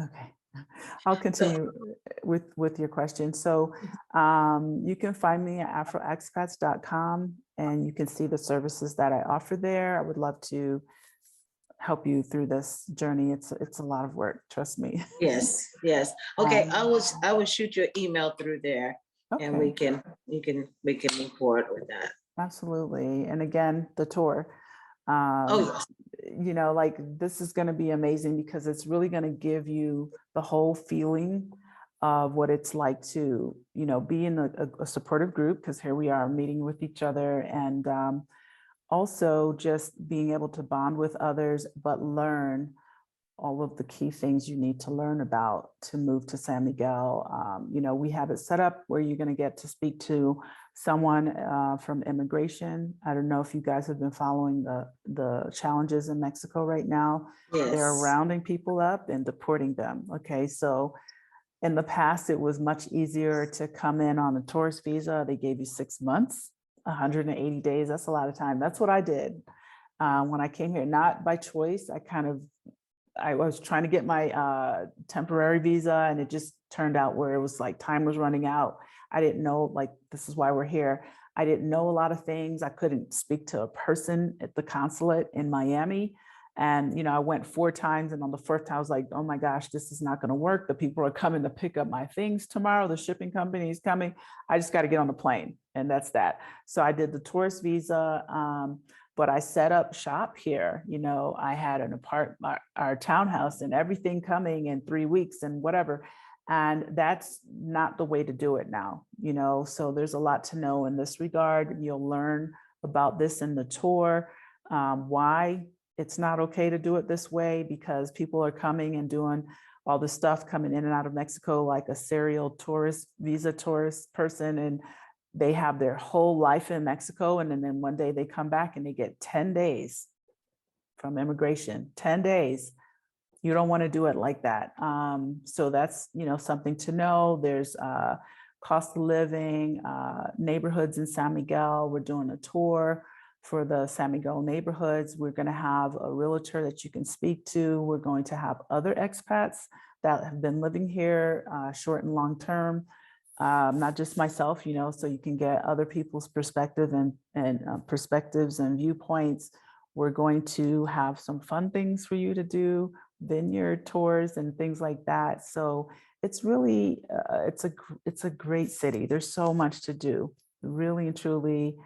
Okay, I'll continue with your question. So you can find me at afroexpats.com, and you can see the services that I offer there. I would love to help you through this journey. It's a lot of work, trust me. Yes, yes. Okay, I will shoot your email through there, and we Okay, can move forward with that. absolutely. And again, the tour. Oh, yes. You know, like this is going to be amazing because it's really going to give you the whole feeling of what it's like to, you know, be in a supportive group, because here we are meeting with each other, and also just being able to bond with others, but learn all of the key things you need to learn about to move to San Miguel. You know, we have it set up where you're going to get to speak to someone from immigration. I don't know if you guys have been following the challenges in Mexico right now. Yes. They're rounding people up and deporting them. Okay, so in the past, it was much easier to come in on a tourist visa. They gave you 6 months, 180 days. That's a lot of time. That's what I did when I came here, not by choice. I was trying to get my temporary visa, and it just turned out where it was like time was running out. I didn't know, like, this is why we're here. I didn't know a lot of things. I couldn't speak to a person at the consulate in Miami. And, you know, I went 4 times, and on the 4th time, I was like, oh my gosh, this is not going to work. The people are coming to pick up my things tomorrow. The shipping company is coming. I just got to get on the plane. And that's that. So I did the tourist visa. But I set up shop here. You know, I had an apartment, our townhouse, and everything coming in 3 weeks and whatever. And that's not the way to do it now, you know, so there's a lot to know in this regard. You'll learn about this in the tour, why it's not okay to do it this way, because people are coming and doing all this stuff coming in and out of Mexico, like a serial tourist, visa tourist person, and they have their whole life in Mexico. And then one day they come back and they get 10 days from immigration, 10 days. You don't want to do it like that. So that's, you know, something to know. There's cost of living, neighborhoods in San Miguel. We're doing a tour for the San Miguel neighborhoods. We're going to have a realtor that you can speak to. We're going to have other expats that have been living here short and long term. Not just myself, you know, so you can get other people's perspective and perspectives and viewpoints. We're going to have some fun things for you to do, vineyard tours and things like that. So it's really, it's a great city. There's so much to do, really and truly.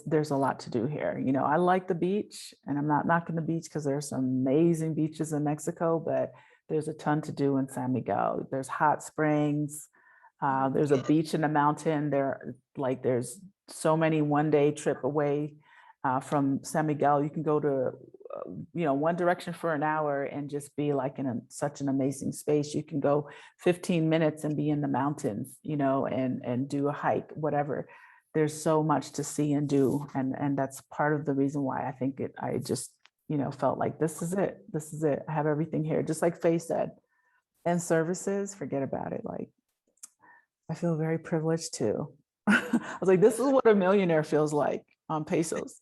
There's a lot to do here. You know, I like the beach, and I'm not knocking the beach because there's some amazing beaches in Mexico, but there's a ton to do in San Miguel. There's hot springs. There's a beach in the mountain. There's so many one-day trip away from San Miguel. You can go to, you know, one direction for an hour and just be like in such an amazing space. You can go 15 minutes and be in the mountains, you know, and do a hike, whatever. There's so much to see and do. And that's part of the reason why I think I just, you know, felt like this is it. This is it. I have everything here. Just like Faye said. And services, forget about it. Like, I feel very privileged too. I was like, this is what a millionaire feels like on pesos.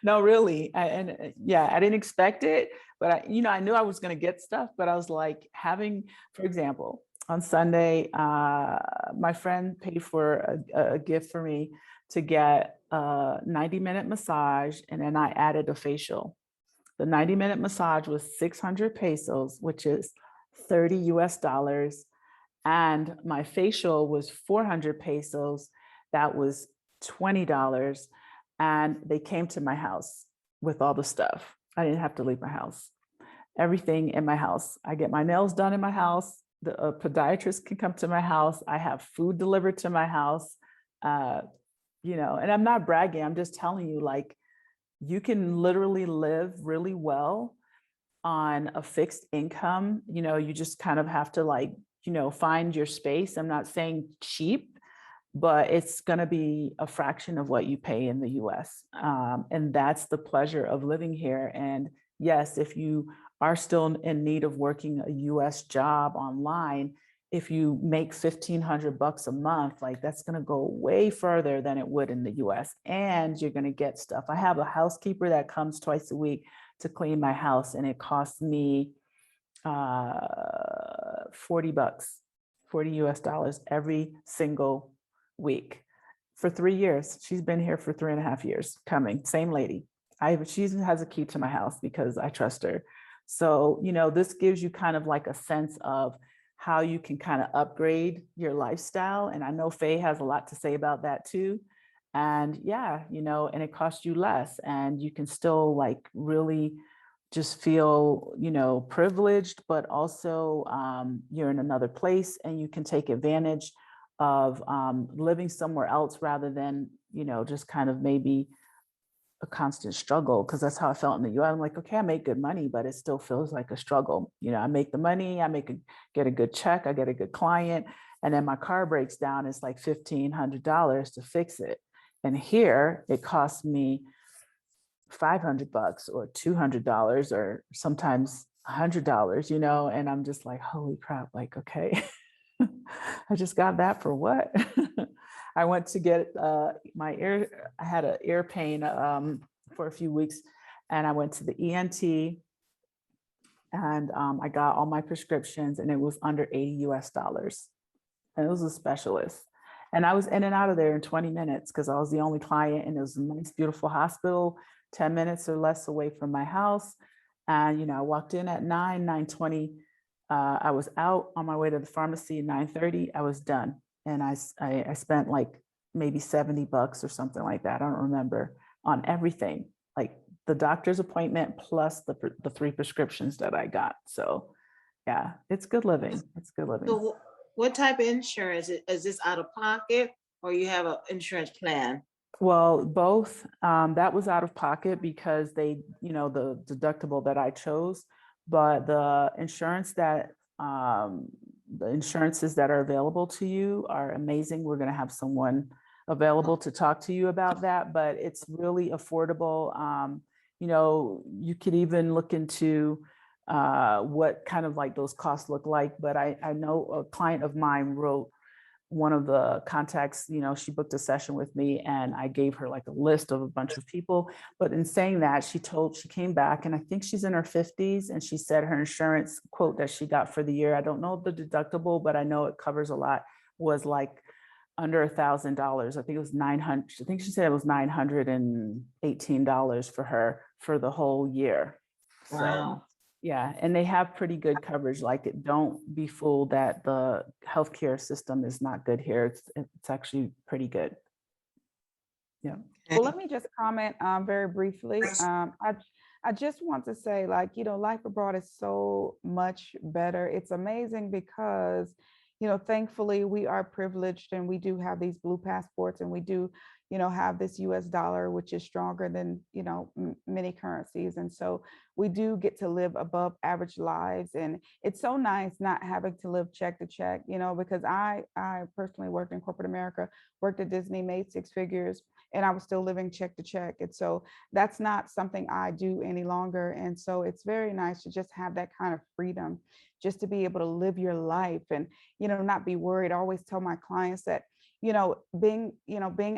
No, really. Yeah, I didn't expect it, but you know, I knew I was going to get stuff, but I was like having, for example, on Sunday, my friend paid for a gift for me to get a 90-minute massage, and then I added a facial. The 90-minute massage was 600 pesos, which is $30 US. And my facial was 400 pesos. That was $20. And they came to my house with all the stuff. I didn't have to leave my house. Everything in my house. I get my nails done in my house. The podiatrist can come to my house. I have food delivered to my house. You know, and I'm not bragging. I'm just telling you, like, you can literally live really well on a fixed income. You know, you just kind of have to, like, you know, find your space. I'm not saying cheap, but it's going to be a fraction of what you pay in the US. And that's the pleasure of living here. And yes, if you are still in need of working a US job online, if you make $1,500 a month, like, that's going to go way further than it would in the US. And you're going to get stuff. I have a housekeeper that comes twice a week to clean my house, and it costs me $40 US every single week For 3 years. She's been here for 3.5 years coming, same lady. She even has a key to my house because I trust her. So, this gives you kind of like a sense of how you can kind of upgrade your lifestyle. And I know Faye has a lot to say about that too. And yeah, and it costs you less and you can still like really just feel, privileged, but also you're in another place and you can take advantage of living somewhere else rather than, just kind of maybe a constant struggle, because that's how I felt in the US. I'm like, okay, I make good money, but it still feels like a struggle. I make the money, get a good check, I get a good client, and then my car breaks down, it's like $1,500 to fix it. And here it costs me $500 or $200 or sometimes $100, and I'm just like, holy crap, like, okay, I just got that for what? I went to get my ear, I had an ear pain for a few weeks, and I went to the ENT and I got all my prescriptions and it was under $80 US. And it was a specialist. And I was in and out of there in 20 minutes because I was the only client, and it was a nice, beautiful hospital, 10 minutes or less away from my house. And, I walked in at 9:20. I was out on my way to the pharmacy at 9:30. I was done. And I spent like maybe $70 or something like that. I don't remember, on everything, like the doctor's appointment plus the 3 prescriptions that I got. So yeah, it's good living. It's good living. So what type of insurance? Is this out of pocket or you have an insurance plan? Well, both. That was out of pocket because the deductible that I chose, but the insurances that are available to you are amazing. We're going to have someone available to talk to you about that, but it's really affordable. You could even look into what kind of like those costs look like. But I know a client of mine wrote one of the contacts, she booked a session with me and I gave her like a list of a bunch of people. But in saying that, she came back, and I think she's in her 50s, and she said her insurance quote that she got for the year, I don't know the deductible, but I know it covers a lot, was like under $1,000. I think it was 900. I think she said it was $918 for her for the whole year. Wow. So, yeah, and they have pretty good coverage. Like, don't be fooled that the healthcare system is not good here. It's actually pretty good. Yeah. Well, let me just comment very briefly. I just want to say, like, life abroad is so much better. It's amazing because, thankfully we are privileged and we do have these blue passports, and we do, have this US dollar, which is stronger than, many currencies. And so we do get to live above average lives. And it's so nice not having to live check to check, because I personally worked in corporate America, worked at Disney, made 6 figures, and I was still living check to check. And so that's not something I do any longer. And so it's very nice to just have that kind of freedom, just to be able to live your life and, not be worried. I always tell my clients that, being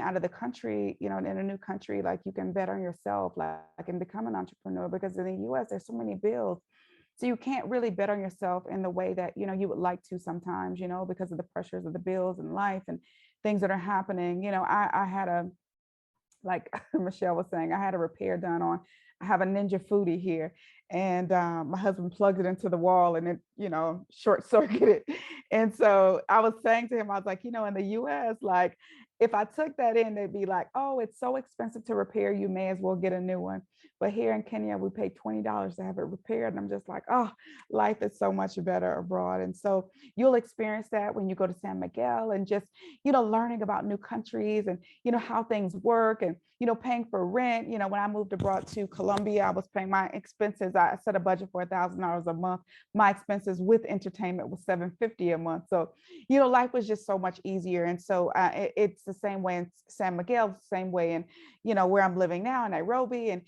out of the country, in a new country, like, you can bet on yourself, like, and become an entrepreneur, because in the US, there's so many bills. So you can't really bet on yourself in the way that, you would like to sometimes, because of the pressures of the bills and life and things that are happening. I had like Michelle was saying, I had a repair done on, I have a Ninja Foodie here, and my husband plugged it into the wall and it, short circuited. And so I was saying to him, I was like, in the US, like, if I took that in, they'd be like, oh, it's so expensive to repair, you may as well get a new one. But here in Kenya, we pay $20 to have it repaired. And I'm just like, oh, life is so much better abroad. And so you'll experience that when you go to San Miguel, and just, learning about new countries and, how things work, and, paying for rent. When I moved abroad to Colombia, I was paying my expenses. I set a budget for $1,000 a month. My expenses with entertainment was $750 a month. So, life was just so much easier. And so it's the same way in San Miguel, the same way in, where I'm living now in Nairobi. And,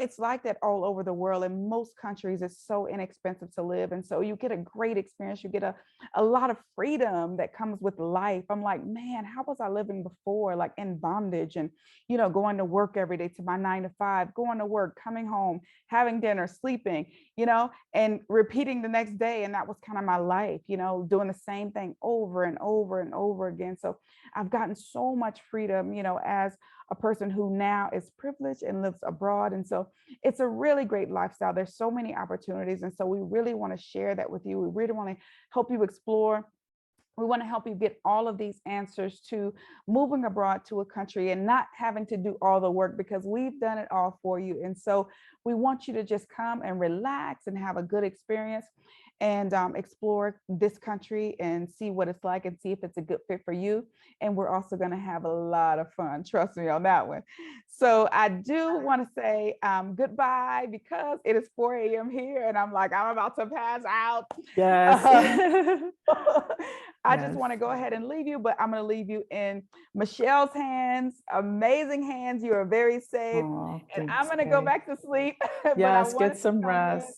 it's like that all over the world. In most countries, it's so inexpensive to live. And so you get a great experience. You get a lot of freedom that comes with life. I'm like, man, how was I living before? Like, in bondage, and, going to work every day to my 9 to 5, going to work, coming home, having dinner, sleeping, and repeating the next day. And that was kind of my life, doing the same thing over and over and over again. So I've gotten so so much freedom, you know, as a person who now is privileged and lives abroad. And so it's a really great lifestyle. There's so many opportunities. And so we really want to share that with you. We really want to help you explore. We want to help you get all of these answers to moving abroad to a country and not having to do all the work, because we've done it all for you. And so we want you to just come and relax and have a good experience and explore this country and see what it's like and see if it's a good fit for you. And we're also going to have a lot of fun. Trust me on that one. So I do want to say goodbye, because it is 4 a.m. here and I'm about to pass out. Yes. I just want to go ahead and leave you, but I'm going to leave you in Michelle's hands, amazing hands. You are very safe. Oh, And I'm going to go back to sleep. Yes, get some rest.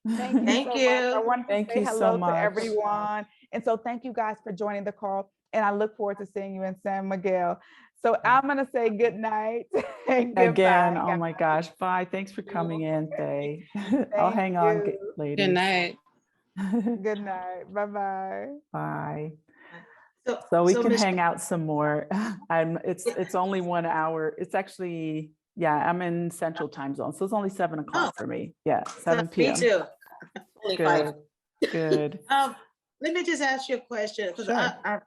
Thank you Thank so you. much. I wanted to Thank say you so hello to much. everyone. And so thank you guys for joining the call. And I look forward to seeing you in San Miguel. So I'm going to say good night. And Again, goodbye. oh my gosh, bye. Thanks for coming in, Faye. I'll Thank hang on you. later. Good night. Good night. Bye-bye. Bye. So we can hang out some more. It's only 1 hour. It's actually, yeah, I'm in Central Time Zone. So it's only 7 o'clock for me. Yeah, 7 p.m. Me too. Only Good. 5. Good. Let me just ask you a question, because Sure.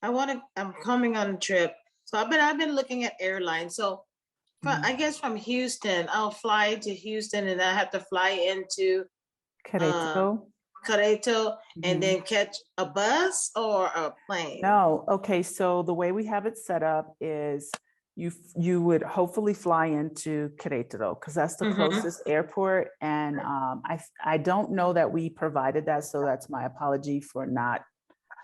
I'm coming on a trip. So I've been looking at airlines. So I guess from Houston, I'll fly to Houston and I have to fly into Querétaro. Querétaro and then catch a bus or a plane. No. Okay. So the way we have it set up is you would hopefully fly into Querétaro, because that's the closest airport. And I don't know that we provided that. So that's my apology for not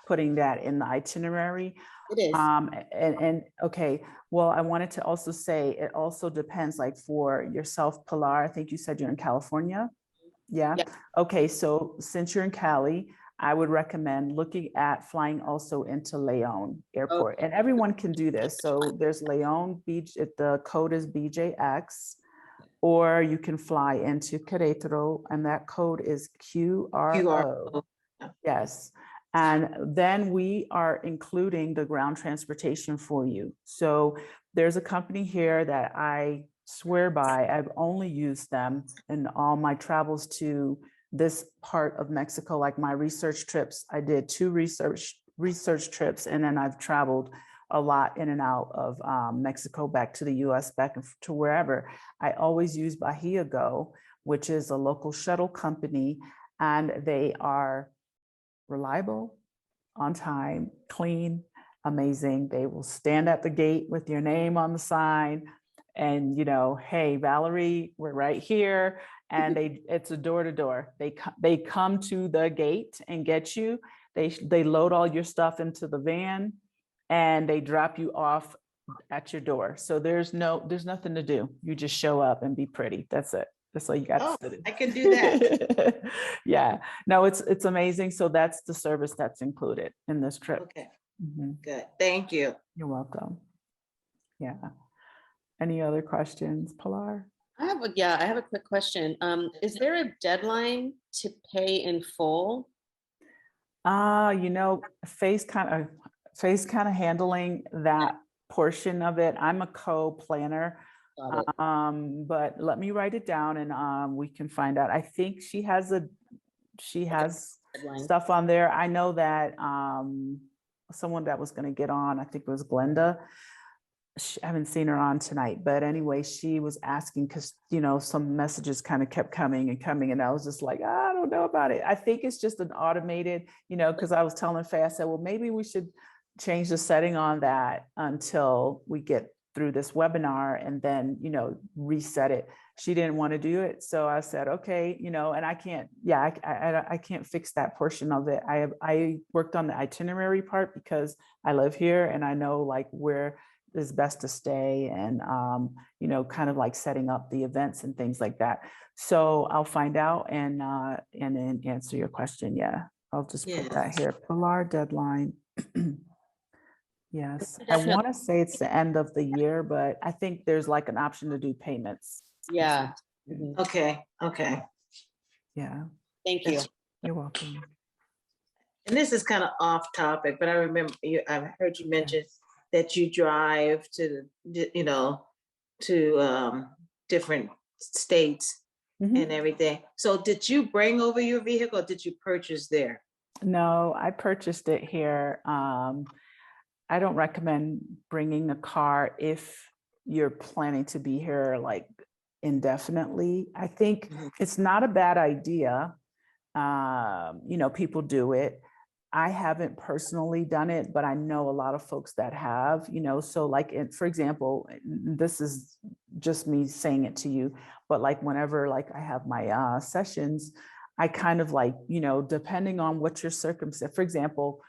putting that in the itinerary. It is. And okay, well, I wanted to also say it also depends, like for yourself, Pilar, I think you said you're in California. Yeah. Yeah. Okay. So since you're in Cali, I would recommend looking at flying also into Leon Airport. And everyone can do this. So there's Leon Beach, the code is BJX, or you can fly into Querétaro, and that code is QRO. Yes. And then we are including the ground transportation for you. So there's a company here that I swear by. I've only used them in all my travels to this part of Mexico, like my research trips. I did 2 research trips, and then I've traveled a lot in and out of Mexico, back to the US, back to wherever. I always use Bahia Go, which is a local shuttle company, and they are reliable, on time, clean, amazing. They will stand at the gate with your name on the sign and, you know, hey, Valerie, we're right here. And it's a door to door. They come to the gate and get you. They load all your stuff into the van and they drop you off at your door. So there's nothing to do. You just show up and be pretty. That's it. That's all you got to do. I can do that. Yeah, no, it's amazing. So that's the service that's included in this trip. Okay, good. Thank you. You're welcome. Yeah. Any other questions, Pilar? I have a quick question. Is there a deadline to pay in full? You know, Faye's kind of handling that portion of it. I'm a co-planner. But let me write it down and we can find out. I think she has stuff on there. I know that someone that was going to get on, I think it was Glenda. I haven't seen her on tonight, but anyway, she was asking because, you know, some messages kind of kept coming, and I was just like, I don't know about it. I think it's just an automated, you know, because I was telling Faye, I said, well, maybe we should change the setting on that until we get through this webinar and then, you know, reset it. She didn't want to do it. So I said, okay, you know, and I can't fix that portion of it. I worked on the itinerary part because I live here and I know like where is best to stay and, you know, kind of like setting up the events and things like that. So I'll find out and then answer your question. Yeah, I'll just put that here. Pilar deadline. Yes, I want to say it's the end of the year, but I think there's like an option to do payments. Yeah. Okay. Yeah. Thank you. You're welcome. And this is kind of off topic, but I remember I've heard you mention that you drive to, you know, to different states Mhm. and everything. So did you bring over your vehicle or did you purchase there? No, I purchased it here. I don't recommend bringing a car if you're planning to be here like indefinitely. I think Mhm. it's not a bad idea. You know, people do it. I haven't personally done it, but I know a lot of folks that have, you know, so like, for example, this is just me saying it to you, but like whenever like I have my sessions, I kind of like, you know, depending on what your circumstance, for example,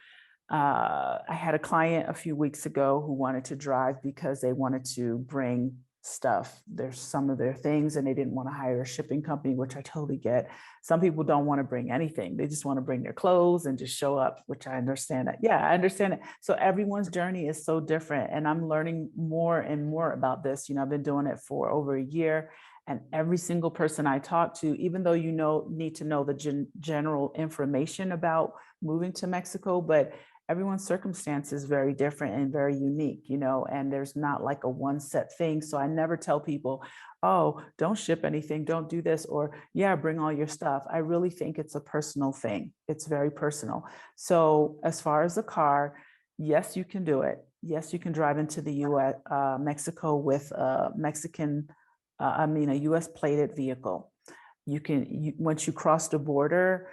I had a client a few weeks ago who wanted to drive because they wanted to bring stuff. There's some of their things and they didn't want to hire a shipping company, which I totally get. Some people don't want to bring anything. They just want to bring their clothes and just show up, which I understand that. Yeah, I understand it. So everyone's journey is so different. And I'm learning more and more about this. You know, I've been doing it for over a year. And every single person I talk to, even though you know, need to know the general information about moving to Mexico, but everyone's circumstance is very different and very unique, you know, and there's not like a one set thing. So I never tell people, oh, don't ship anything, don't do this, or yeah, bring all your stuff. I really think it's a personal thing. It's very personal. So as far as the car, yes, you can do it. Yes, you can drive into the US, Mexico with a a US plated vehicle. Once you cross the border,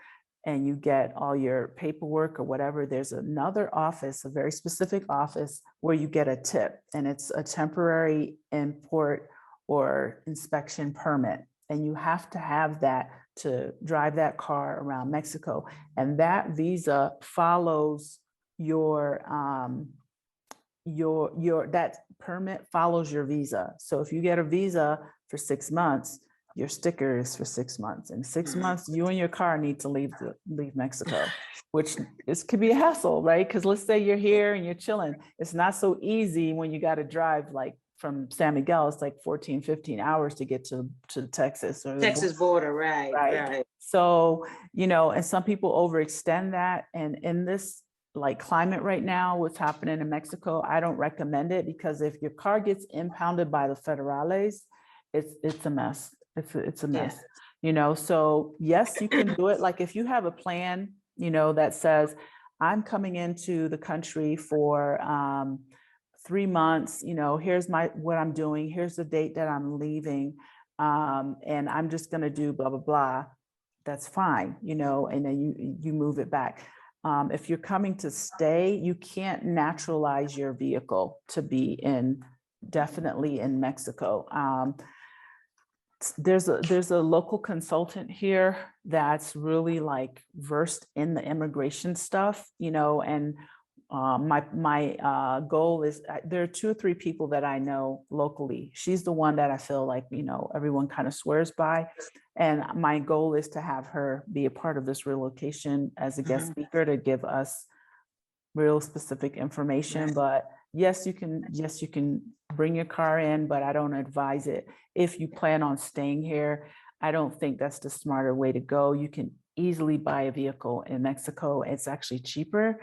and you get all your paperwork or whatever, there's another office, a very specific office where you get a tip, and it's a temporary import or inspection permit. And you have to have that to drive that car around Mexico. And that visa follows that permit follows your visa. So if you get a visa for 6 months, your sticker is for 6 months. In 6 months, you and your car need to leave Mexico, which could be a hassle, right? Because let's say you're here and you're chilling. It's not so easy when you got to drive like from San Miguel. It's like 14, 15 hours to get to Texas or Texas border, right, right. right. So, you know, and some people overextend that. And in this like climate right now, what's happening in Mexico, I don't recommend it, because if your car gets impounded by the federales, it's a mess. It's a mess, Yeah. you know? So yes, you can do it. Like if you have a plan, you know, that says, I'm coming into the country for 3 months, you know, here's what I'm doing. Here's the date that I'm leaving. And I'm just going to do blah, blah, blah. That's fine, you know, and then you move it back. If you're coming to stay, you can't naturalize your vehicle to be definitely in Mexico. There's a local consultant here that's really like versed in the immigration stuff, you know, and my goal is there are 2 or 3 people that I know locally. She's the one that I feel like, you know, everyone kind of swears by. And my goal is to have her be a part of this relocation as a guest speaker to give us real specific information. Right. But yes, you can bring your car in, but I don't advise it. If you plan on staying here, I don't think that's the smarter way to go. You can easily buy a vehicle in Mexico. It's actually cheaper.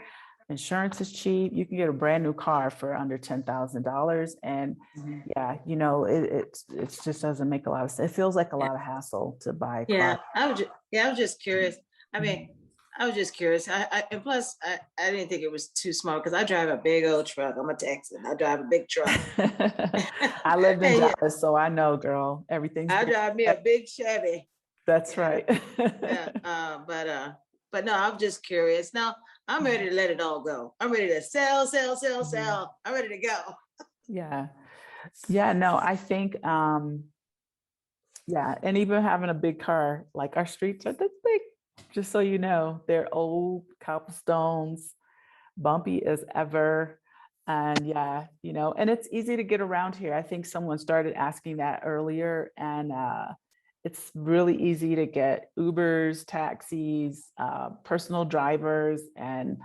Insurance is cheap. You can get a brand new car for under $10,000. And yeah, you know, it just doesn't make a lot of sense. It feels like a lot of hassle to buy a Yeah, car. I was just curious. I mean, I was just curious. And plus I didn't think it was too small because I drive a big old truck. I'm a Texan. I drive a big truck. I lived in And yeah, Dallas, so I know, girl, everything's I big. drive me a big Chevy. That's Yeah. right. Yeah, but no, I'm just curious. Now I'm ready to let it all go. I'm ready to sell. I'm ready to go. Yeah. Yeah, no, I think, yeah, and even having a big car, like our streets are this big, just so you know, they're old cobblestones, bumpy as ever. And yeah, you know, and it's easy to get around here. I think someone started asking that earlier, and it's really easy to get Ubers, taxis, personal drivers, and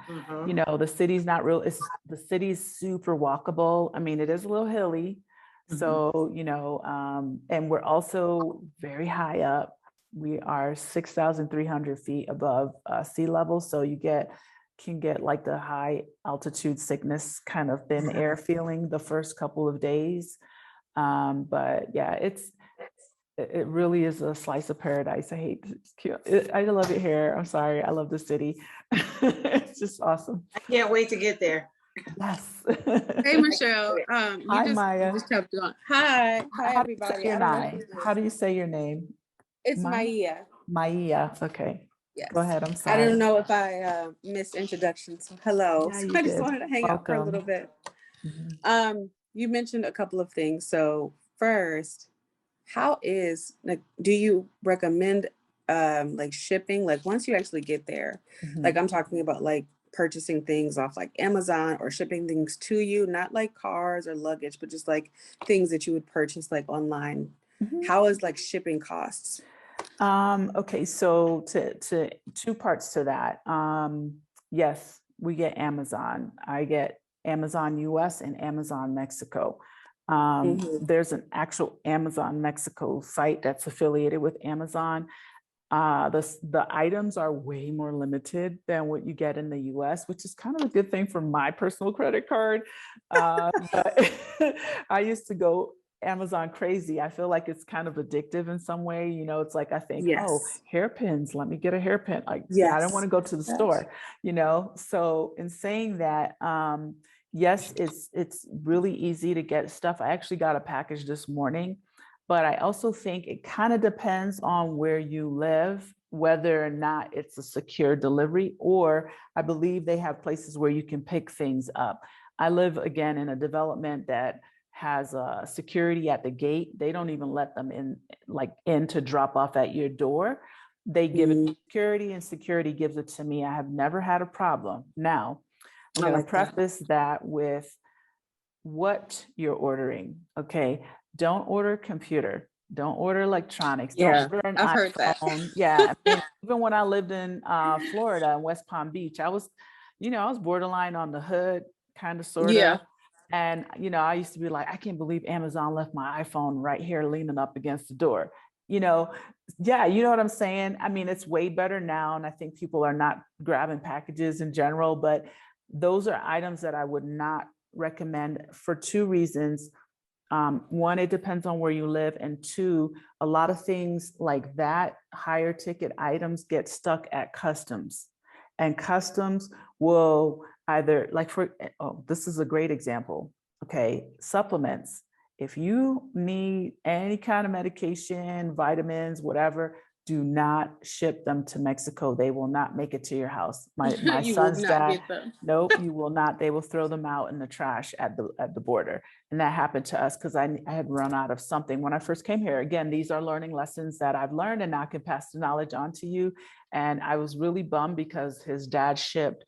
you know, the city's not real. The city's super walkable. I mean, it is a little hilly, so you know, and we're also very high up. We are 6,300 feet above sea level, so you get can get like the high altitude sickness, kind of thin air feeling the first couple of days. But yeah, it really is a slice of paradise. I hate I love it here. I'm sorry. I love the city. It's just awesome. I can't wait to get there. Yes. Hey, Michelle. Hi, Maya. You just kept going. Hi. Hi, How do you say everybody. your I don't know name? who this How is. do you say your name? It's Maya? Maya. Maya. Okay. Yes. Go ahead. I'm I sorry. don't know if I missed introduction. So hello. Yeah, So you I just did. wanted to hang out for a little Welcome. bit. Mhm. You mentioned a couple of things. So first, how is like, do you recommend like shipping? Like once you actually get there, like I'm talking about like purchasing things off like Amazon or shipping things to you, not like cars or luggage, but just like things that you would purchase like online. Mhm. How is like shipping costs? Okay, so to two parts to that. Yes, we get Amazon. I get Amazon US and Amazon Mexico. Mhm. There's an actual Amazon Mexico site that's affiliated with Amazon. The items are way more limited than what you get in the US, which is kind of a good thing for my personal credit card. But I used to go Amazon crazy. I feel like it's kind of addictive in some way. You know, it's like I think, oh, Yes. hairpins, let me get a hairpin. Like, yeah, I don't want Yes. to go to the store, you know. So in saying that, yes, it's really easy to get stuff. I actually got a package this morning, but I also think it kind of depends on where you live, whether or not it's a secure delivery, or I believe they have places where you can pick things up. I live again in a development that has security at the gate. They don't even let them in to drop off at your door. They give it to security and security gives it to me. I have never had a problem. Now, I'm going to preface that with what you're ordering. Okay. Don't order a computer. Don't order electronics. Yeah, Don't order an I've heard that. iPhone. Yeah. I mean, even when I lived in Florida and West Palm Beach, I was borderline on the hood, kind of, sort of. Yeah. And, I used to be like, I can't believe Amazon left my iPhone right here leaning up against the door. Yeah, you know what I'm saying? I mean, it's way better now. And I think people are not grabbing packages in general, but those are items that I would not recommend for two reasons. One, it depends on where you live. And two, a lot of things like that, higher ticket items get stuck at customs. And customs will either, this is a great example. Okay, supplements. If you need any kind of medication, vitamins, whatever, do not ship them to Mexico. They will not make it to your house. My You will son's not dad, get them. nope, you will not. They will throw them out in the trash at the border. And that happened to us because I had run out of something when I first came here. Again, these are learning lessons that I've learned and now I can pass the knowledge on to you. And I was really bummed because his dad shipped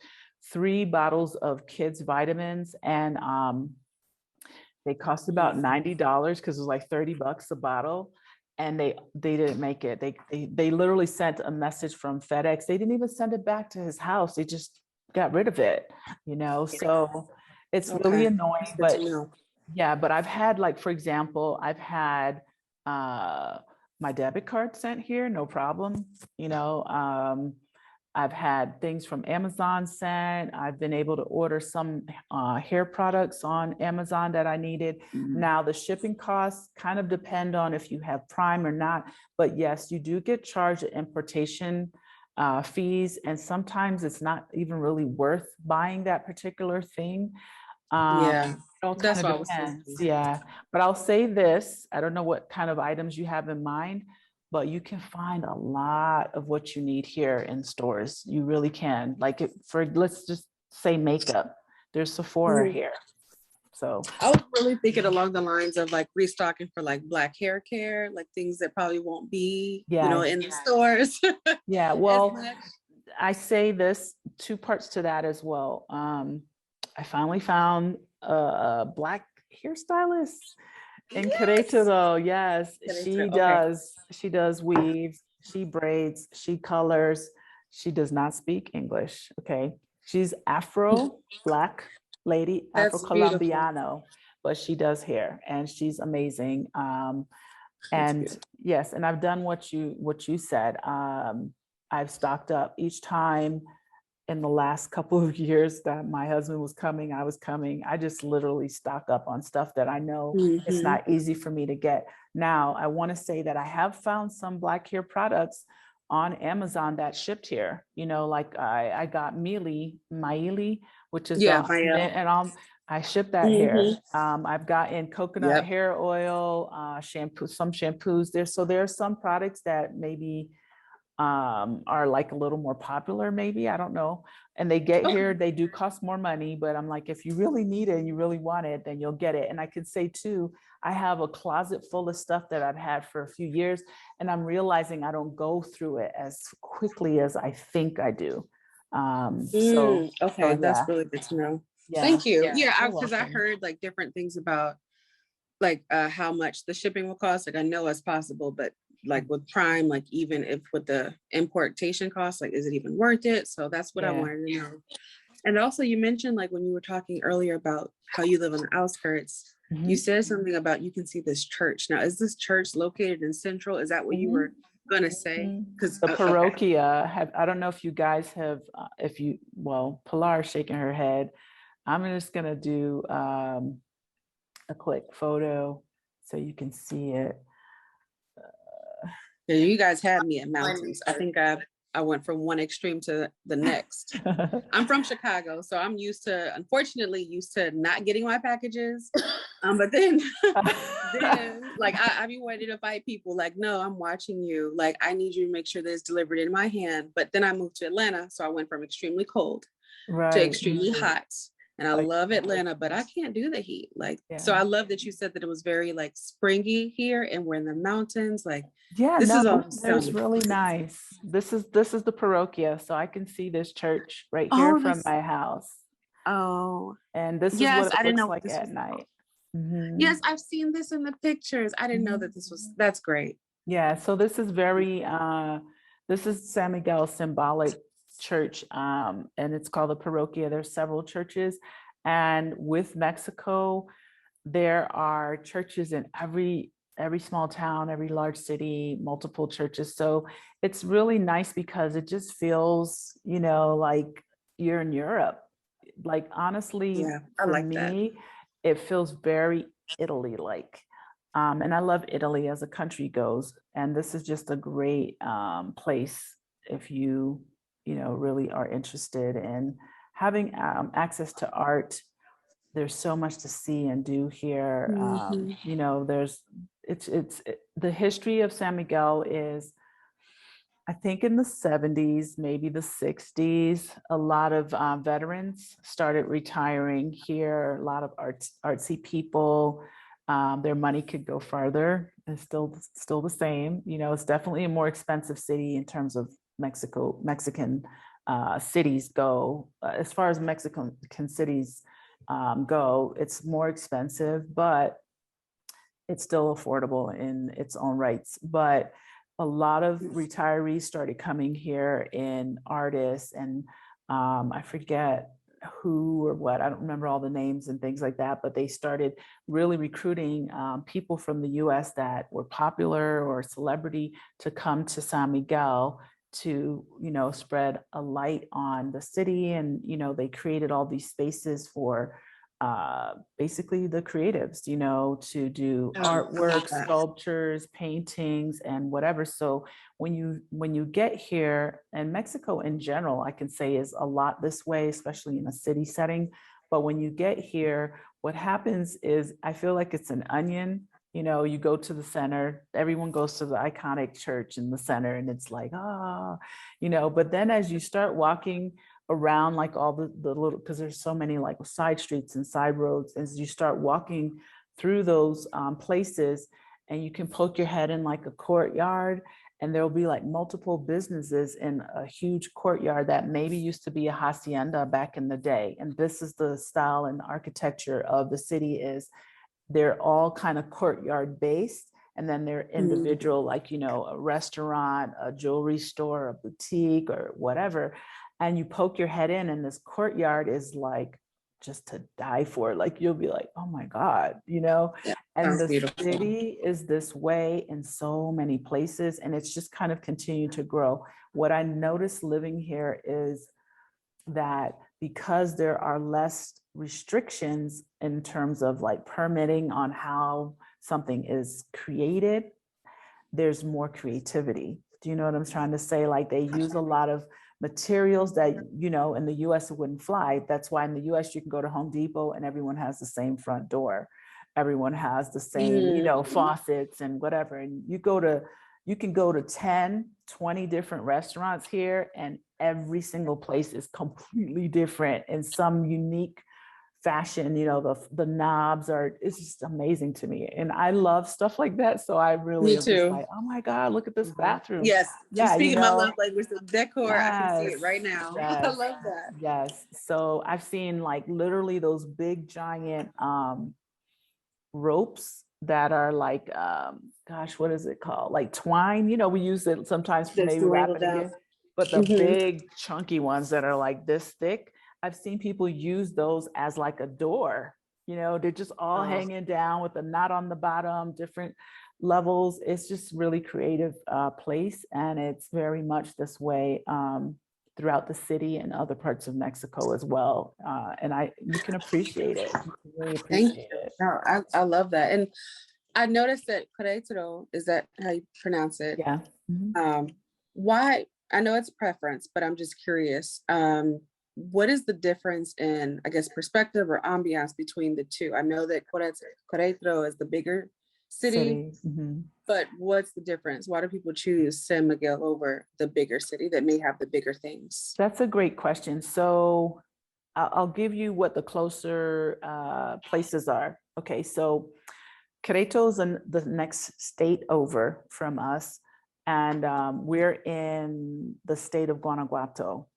3 bottles of kids' vitamins and they cost about $90 because it was like $30 a bottle. And they didn't make it. They literally sent a message from FedEx. They didn't even send it back to his house. They just got rid of it, so it's really annoying. That's good But to know. yeah, but I've had, like, for example, I've had my debit card sent here, no problem. I've had things from Amazon sent. I've been able to order some hair products on Amazon that I needed. Now, the shipping costs kind of depend on if you have Prime or not. But yes, you do get charged importation fees. And sometimes it's not even really worth buying that particular thing. Yeah, It all that's kind what I of was depends. thinking. Yeah. But I'll say this, I don't know what kind of items you have in mind, but you can find a lot of what you need here in stores. You really can. Like, let's just say makeup. There's Sephora here. So I was really thinking along the lines of like restocking for like Black hair care, like things that probably won't be, in the stores. Yeah, well, I say this, 2 parts to that as well. I finally found a Black hairstylist in Querétaro. Yes, she does weaves, she braids, she colors. She does not speak English. Okay. She's Afro Black lady, Afro That's beautiful. Colombiano, but she does hair and she's amazing. And yes, and I've done what you said. I've stocked up each time in the last couple of years that my husband was coming, I was coming, I just literally stock up on stuff that I know it's Mhm. not easy for me to get. Now, I want to say that I have found some Black hair products on Amazon that shipped here. You know, like I got Maili, which is Yeah, my, and I ship that here. I've gotten coconut Yep. hair oil, shampoo, some shampoos there. So there are some products that maybe are like a little more popular, maybe, I don't know. And they get here, they do cost more money, but I'm like, if you really need it and you really want it, then you'll get it. And I could say too, I have a closet full of stuff that I've had for a few years, and I'm realizing I don't go through it as quickly as I think I do. So Okay, that's yeah, really good to know. yeah. Thank you. Yeah, You're because I welcome. heard like different things about like how much the shipping will cost. Like I know it's possible, but like with Prime, like even if with the importation cost, like is it even worth it? So that's what I Yeah. wanted to know. And also you mentioned like when you were talking earlier about how you live on the outskirts, you said something about you can see this church. Now, is this church located in Central? Is that what you were gonna say? Because the parochia I don't know if you guys have, Pilar shaking her head. I'm just gonna do a quick photo so you can see it. Yeah, you guys had me at mountains. I think I went from one extreme to the next. I'm from Chicago, so I'm unfortunately used to not getting my packages. But then like I be wanting to fight people like, no, I'm watching you. Like, I need you to make sure that it's delivered in my hand. But then I moved to Atlanta, so I went from extremely cold to extremely hot. And I love Atlanta, but I can't do the heat. Like, so I love that you said that it was very like springy here and we're in the mountains. Like, this is awesome. really nice. This is the parochia. So I can see this church right here from my house. Oh, and this is what it looks like at night. Yes, I've seen this in the pictures. I didn't know that that's great. Yeah, so this is this is San Miguel symbolic church, and it's called the parochia. There's several churches, and with Mexico, there are churches in every small town, every large city, multiple churches. So it's really nice because it just feels, like you're in Europe. Like, honestly, for me, it feels very Italy-like. And I love Italy as a country goes. And this is just a great place if you, really are interested in having access to art. There's so much to see and do here. The history of San Miguel is, I think in the 70s, maybe the 60s, a lot of veterans started retiring here. A lot of artsy people, their money could go farther. It's still the same. It's definitely a more expensive city in terms of Mexican cities go. As far as Mexican cities go, it's more expensive, but it's still affordable in its own rights. But a lot of retirees started coming here, in artists, and I forget who or what, I don't remember all the names and things like that, but they started really recruiting people from the US that were popular or celebrity to come to San Miguel to, spread a light on the city. And, they created all these spaces for basically the creatives, to do artwork, sculptures, paintings, and whatever. So when you get here, and Mexico in general, I can say is a lot this way, especially in a city setting. But when you get here, what happens is, I feel like it's an onion. You go to the center, everyone goes to the iconic church in the center, and it's like, but then as you start walking around, like all the little, because there's so many like side streets and side roads, as you start walking through those places, and you can poke your head in like a courtyard, and there'll be like multiple businesses in a huge courtyard that maybe used to be a hacienda back in the day. And this is the style and architecture of the city, is they're all kind of courtyard based. And then they're individual, like, a restaurant, a jewelry store, a boutique, or whatever. And you poke your head in, and this courtyard is like just to die for. Like, you'll be like, oh my God, and the beautiful. city is this way in so many places, and it's just kind of continued to grow. What I noticed living here is that because there are less restrictions in terms of like permitting on how something is created, there's more creativity. Do you know what I'm trying to say? Like they use a lot of materials that, you know, in the US it wouldn't fly. That's why in the US you can go to Home Depot and everyone has the same front door. Everyone has the same, you know, faucets and whatever. And you can go to 10, 20 different restaurants here, and every single place is completely different in some unique fashion. You know, the knobs are, it's just amazing to me. And I love stuff like that. So I really Me am too. just like, oh my God, look at this bathroom. Yes. Yeah, Just you speaking my know, love language, the decor, I can see it yes, right now. I yes, love that. yes. So I've seen like literally those big giant ropes that are like, gosh, what is it called? Like twine, you know, we use it sometimes for That's maybe wrapping down. again, but the big chunky ones that are like this thick, I've seen people use those as like a door. You know, they're just all hanging down with a knot on the bottom, different levels. It's just really creative place. And it's very much this way throughout the city and other parts of Mexico as well. And you can appreciate it. You can really Thank appreciate you. it. No, I love that. And I noticed that Querétaro, is that how you pronounce it? Yeah. Mhm. Why? I know it's preference, but I'm just curious. What is the difference in, I guess, perspective or ambiance between the two? I know that Querétaro is the bigger city, Mhm. but what's the difference? Why do people choose San Miguel over the bigger city that may have the bigger things? That's a great question. So I'll give you what the closer places are. Okay, so Querétaro is in the next state over from us, and we're in the state of Guanajuato.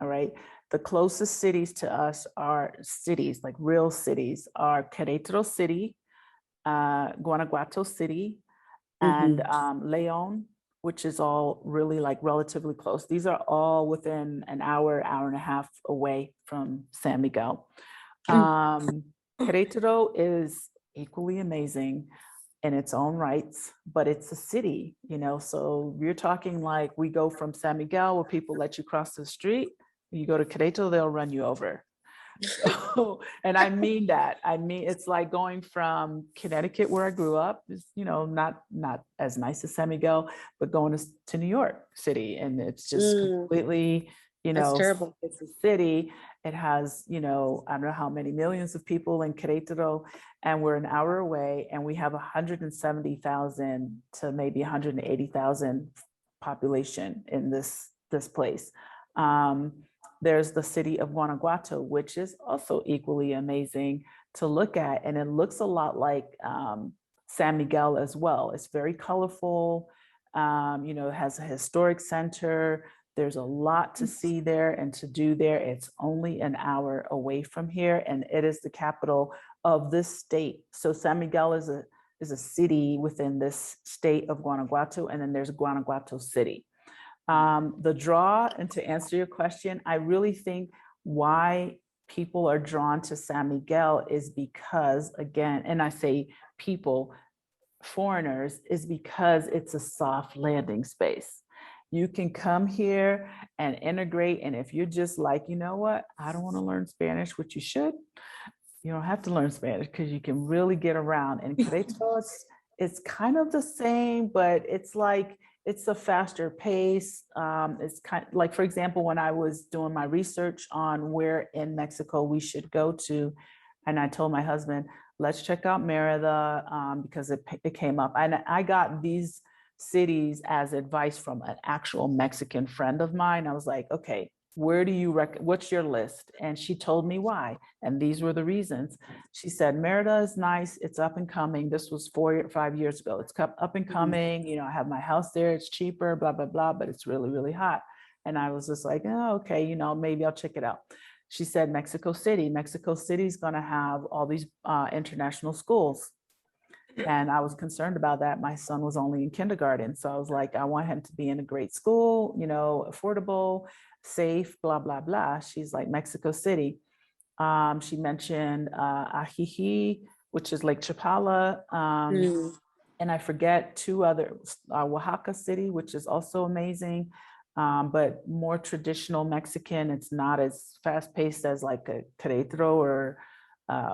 All right, the closest cities to us are cities, like real cities, are Querétaro City, Guanajuato City, and León, which is all really like relatively close. These are all within an hour, hour and a half away from San Miguel. Querétaro is equally amazing in its own rights, but it's a city, you know, so you're talking like we go from San Miguel where people let you cross the street, you go to Querétaro, they'll run you over. So, and I mean that. I mean, it's like going from Connecticut, where I grew up, is, you know, not as nice as San Miguel, but going to New York City, and it's just completely, you That's know, terrible. it's a city. It has, you know, I don't know how many millions of people in Querétaro, and we're an hour away, and we have 170,000 to maybe 180,000 population in this place. There's the city of Guanajuato, which is also equally amazing to look at. And it looks a lot like San Miguel as well. It's very colorful. You know, it has a historic center. There's a lot to see there and to do there. It's only an hour away from here, and it is the capital of this state. So San Miguel is a city within this state of Guanajuato, and then there's Guanajuato City. The draw, and to answer your question, I really think why people are drawn to San Miguel is because, again, and I say people, foreigners, is because it's a soft landing space. You can come here and integrate, and if you're just like, you know what, I don't want to learn Spanish, which you should, you don't have to learn Spanish because you can really get around. And Querétaro, it's kind of the same, but it's like, it's a faster pace. It's kind of like, for example, when I was doing my research on where in Mexico we should go to, and I told my husband, let's check out Mérida because it came up. And I got these cities as advice from an actual Mexican friend of mine. I was like, okay, where do you what's your list? And she told me why. And these were the reasons. She said, Mérida is nice. It's up and coming. This was 4 or 5 years ago. It's up and coming. You know, I have my house there. It's cheaper, blah, blah, blah, but it's really, really hot. And I was just like, oh, okay, you know, maybe I'll check it out. She said, Mexico City is going to have all these international schools. And I was concerned about that. My son was only in kindergarten. So I was like, I want him to be in a great school, you know, affordable, safe, blah, blah, blah. She's like, Mexico City. She mentioned Ajijic, which is Lake Chapala. And I forget two other, Oaxaca City, which is also amazing. but more traditional Mexican. It's not as fast paced as like a Querétaro or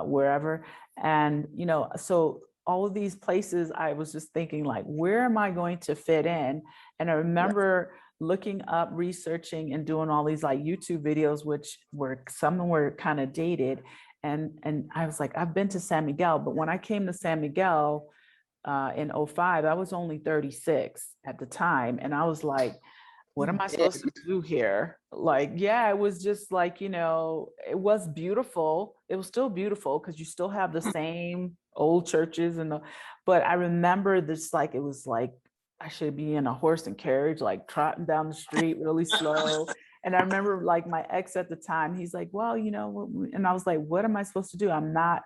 wherever. And, you know, so all of these places, I was just thinking like, where am I going to fit in? And I remember looking up, researching and doing all these like YouTube videos, which were, some were kind of dated. And I was like, I've been to San Miguel, but when I came to San Miguel in 05, I was only 36 at the time. And I was like, what am I supposed to do here? Like, yeah, it was just like, you know, it was beautiful. It was still beautiful because you still have the same old churches and but I remember this, like, it was like, I should be in a horse and carriage, like trotting down the street really slow. And I remember like my ex at the time, he's like, well, you know, and I was like, what am I supposed to do? I'm not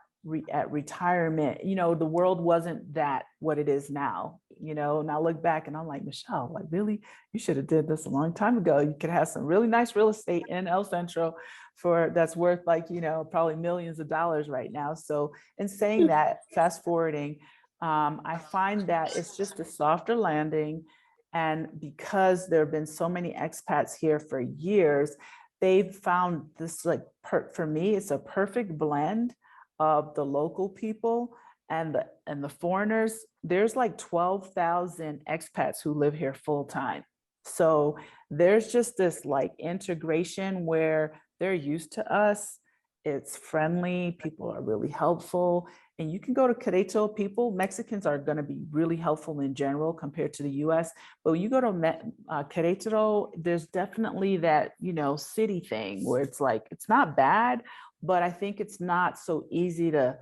at retirement. You know, the world wasn't that what it is now, you know, and I look back and I'm like, Michelle, like, really, you should have did this a long time ago. You could have some really nice real estate in El Centro for that's worth like, you know, probably millions of dollars right now. So in saying that, fast forwarding, I find that it's just a softer landing. And because there have been so many expats here for years, they've found this like, for me, it's a perfect blend of the local people and the foreigners. There's like 12,000 expats who live here full time. So there's just this like integration where they're used to us. It's friendly, people are really helpful. And you can go to Querétaro, people, Mexicans are going to be really helpful in general compared to the US. But when you go to Querétaro, there's definitely that, you know, city thing where it's like, it's not bad, but I think it's not so easy to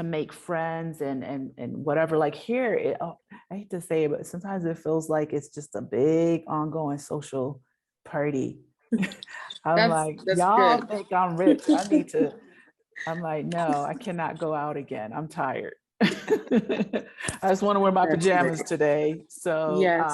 make friends and whatever. Like here, I hate to say it, but sometimes it feels like it's just a big ongoing social party. I'm like, y'all good. think I'm rich. I need to, I'm like, no, I cannot go out again. I'm tired. I just want to wear my That's pajamas great. today. So Yes.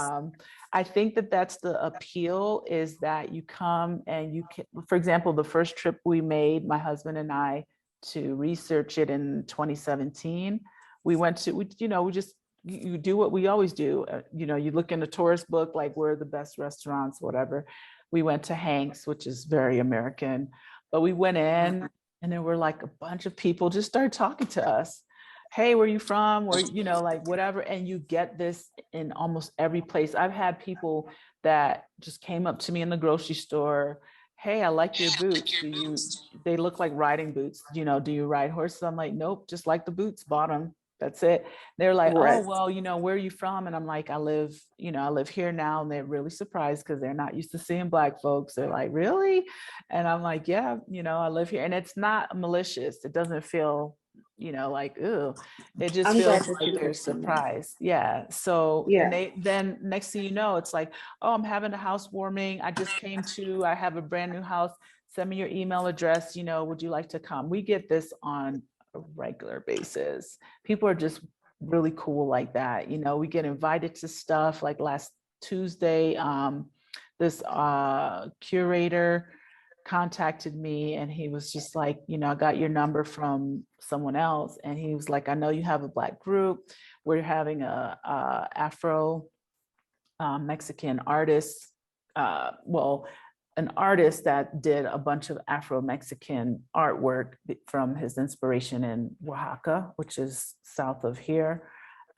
I think that that's the appeal, is that you come and you can, for example, the first trip we made, my husband and I, to research it in 2017, we went to, you know, we just, you do what we always do. You know, you look in the tourist book, like where are the best restaurants, whatever. We went to Hank's, which is very American, but we went in and there were like a bunch of people just started talking to us. Hey, where you from? Where, you know, like whatever. And you get this in almost every place. I've had people that just came up to me in the grocery store. Hey, I like your boots. They look like riding boots. You know, do you ride horses? I'm like, nope, just like the boots, bought them. That's it. They're like, Right. oh, well, you know, where are you from? And I'm like, I live here now. And they're really surprised because they're not used to seeing Black folks. They're like, really? And I'm like, yeah, you know, I live here. And it's not malicious. It doesn't feel, you know, like, ooh, it just I'm glad feels that like you they're touched on that. surprised. Yeah. So, Yeah. and then next thing you know, it's like, oh, I'm having a housewarming. I have a brand new house. Send me your email address. You know, would you like to come? We get this on a regular basis. People are just really cool like that. You know, we get invited to stuff like last Tuesday, this curator contacted me and he was just like, you know, I got your number from someone else. And he was like, I know you have a Black group. We're having a Afro Mexican artist, an artist that did a bunch of Afro-Mexican artwork from his inspiration in Oaxaca, which is south of here.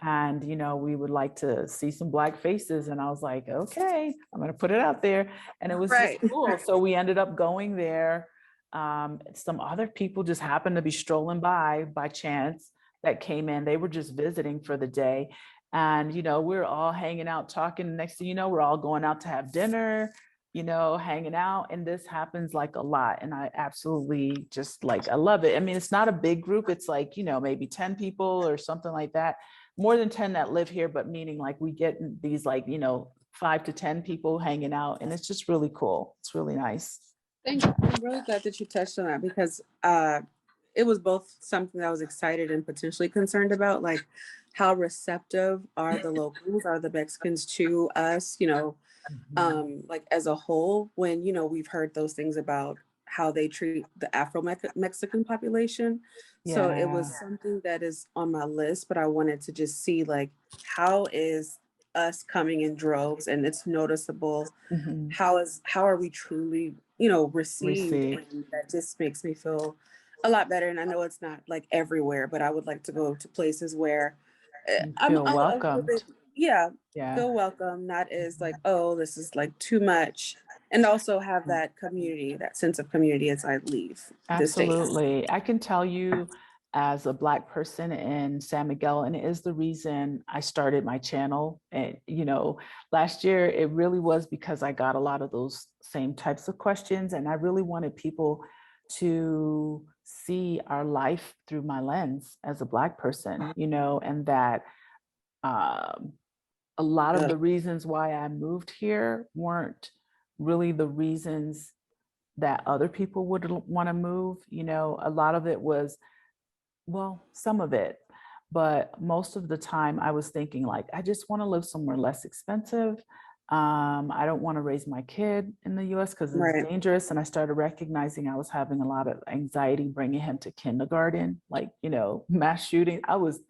And, you know, we would like to see some Black faces. And I was like, okay, I'm going to put it out there. And it was Right. just cool. So we ended up going there. Some other people just happened to be strolling by chance that came in. They were just visiting for the day. And, you know, we're all hanging out, talking. Next thing you know, we're all going out to have dinner, you know, hanging out. And this happens like a lot. And I absolutely just like, I love it. I mean, it's not a big group. It's like, you know, maybe 10 people or something like that. More than 10 that live here, but meaning like we get these like, you know, 5 to 10 people hanging out. And it's just really cool. It's really nice. Thank you. I'm really glad that you touched on that because it was both something that I was excited and potentially concerned about, like how receptive are the locals, are the Mexicans to us, you know, like as a whole, when, you know, we've heard those things about how they treat the Afro-Mexican population. So it was something that is on my list, but I wanted to just see like, how is us coming in droves and it's noticeable, Mhm. how are we truly, you know, received? Received. And that just makes me feel a lot better. And I know it's not like everywhere, but I would like to go to places where You feel I'm a little bit, welcomed. yeah, Yeah. feel welcome, not as like, oh, this is like too much. And also have that community, that sense of community as I leave the States. Absolutely. I can tell you as a Black person in San Miguel, and it is the reason I started my channel. And, you know, last year, it really was because I got a lot of those same types of questions. And I really wanted people to see our life through my lens as a Black person, you know, and that a lot of the reasons why I moved here weren't really the reasons that other people would want to move. You know, a lot of it was, well, some of it, but most of the time I was thinking like, I just want to live somewhere less expensive. I don't want to raise my kid in the US because it's Right. dangerous. And I started recognizing I was having a lot of anxiety bringing him to kindergarten, like, you know, mass shooting. I was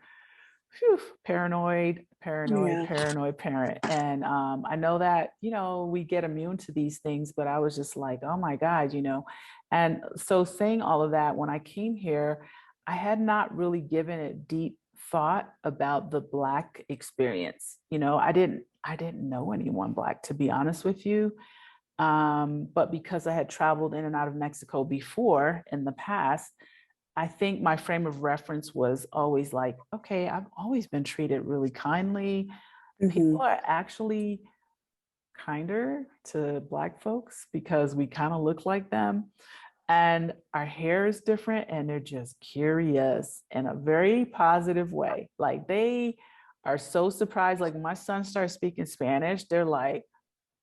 paranoid Yeah. parent. And I know that, you know, we get immune to these things, but I was just like, oh my God, you know. And so saying all of that, when I came here, I had not really given it deep thought about the Black experience. You know, I didn't know anyone Black, to be honest with you. But because I had traveled in and out of Mexico before in the past, I think my frame of reference was always like, okay, I've always been treated really kindly. People are actually kinder to Black folks because we kind of look like them. And our hair is different and they're just curious in a very positive way. Like they are so surprised. Like when my son starts speaking Spanish, they're like,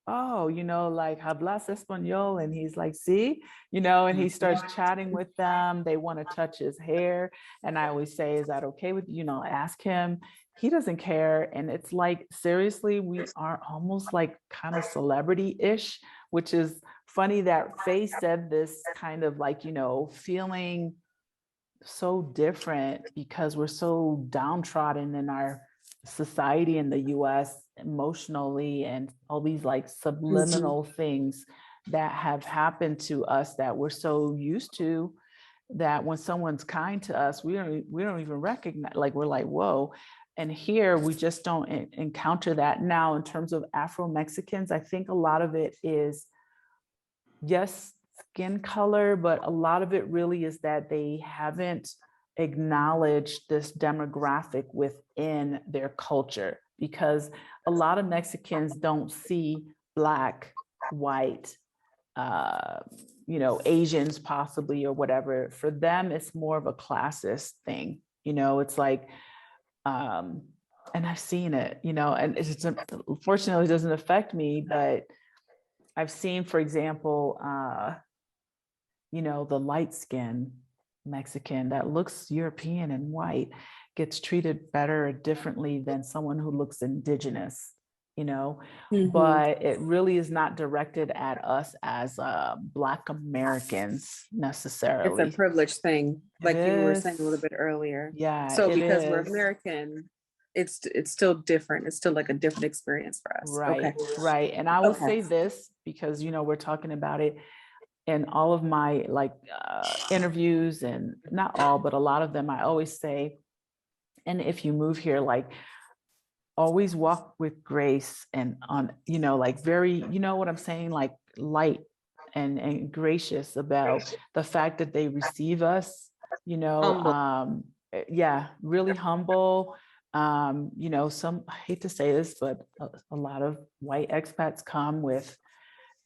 oh, you know, like hablas español. And he's like, see, you know, and he starts chatting with them. They want to touch his hair. And I always say, is that okay with you? You know, ask him. He doesn't care. And it's like, seriously, we are almost like kind of celebrity-ish, which is funny that Faye said this kind of like, you know, feeling so different because we're so downtrodden in our society in the US emotionally, and all these like subliminal things that have happened to us that we're so used to that when someone's kind to us, we don't even recognize, like we're like, whoa. And here we just don't encounter that. Now, in terms of Afro-Mexicans, I think a lot of it is, yes, skin color, but a lot of it really is that they haven't acknowledged this demographic within their culture, because a lot of Mexicans don't see Black, white, you know, Asians possibly, or whatever. For them, it's more of a classist thing. You know, it's like, and I've seen it, you know, and it's unfortunately it doesn't affect me, but I've seen, for example, you know, the light skin Mexican that looks European and white gets treated better or differently than someone who looks indigenous, you know, but it really is not directed at us as Black Americans necessarily. It's a privilege thing, like you were saying a little bit earlier. Yeah. So because we're American, it's still different. It's still like a different experience for us. Right, Okay. right. And I will say this because, you know, we're talking about it in all of my like interviews, and not all, but a lot of them, I always say, and if you move here, like always walk with grace and on, you know, like very, you know what I'm saying, like light and gracious about the fact that they receive us, you know, yeah, really humble. You know, I hate to say this, but a lot of white expats come with,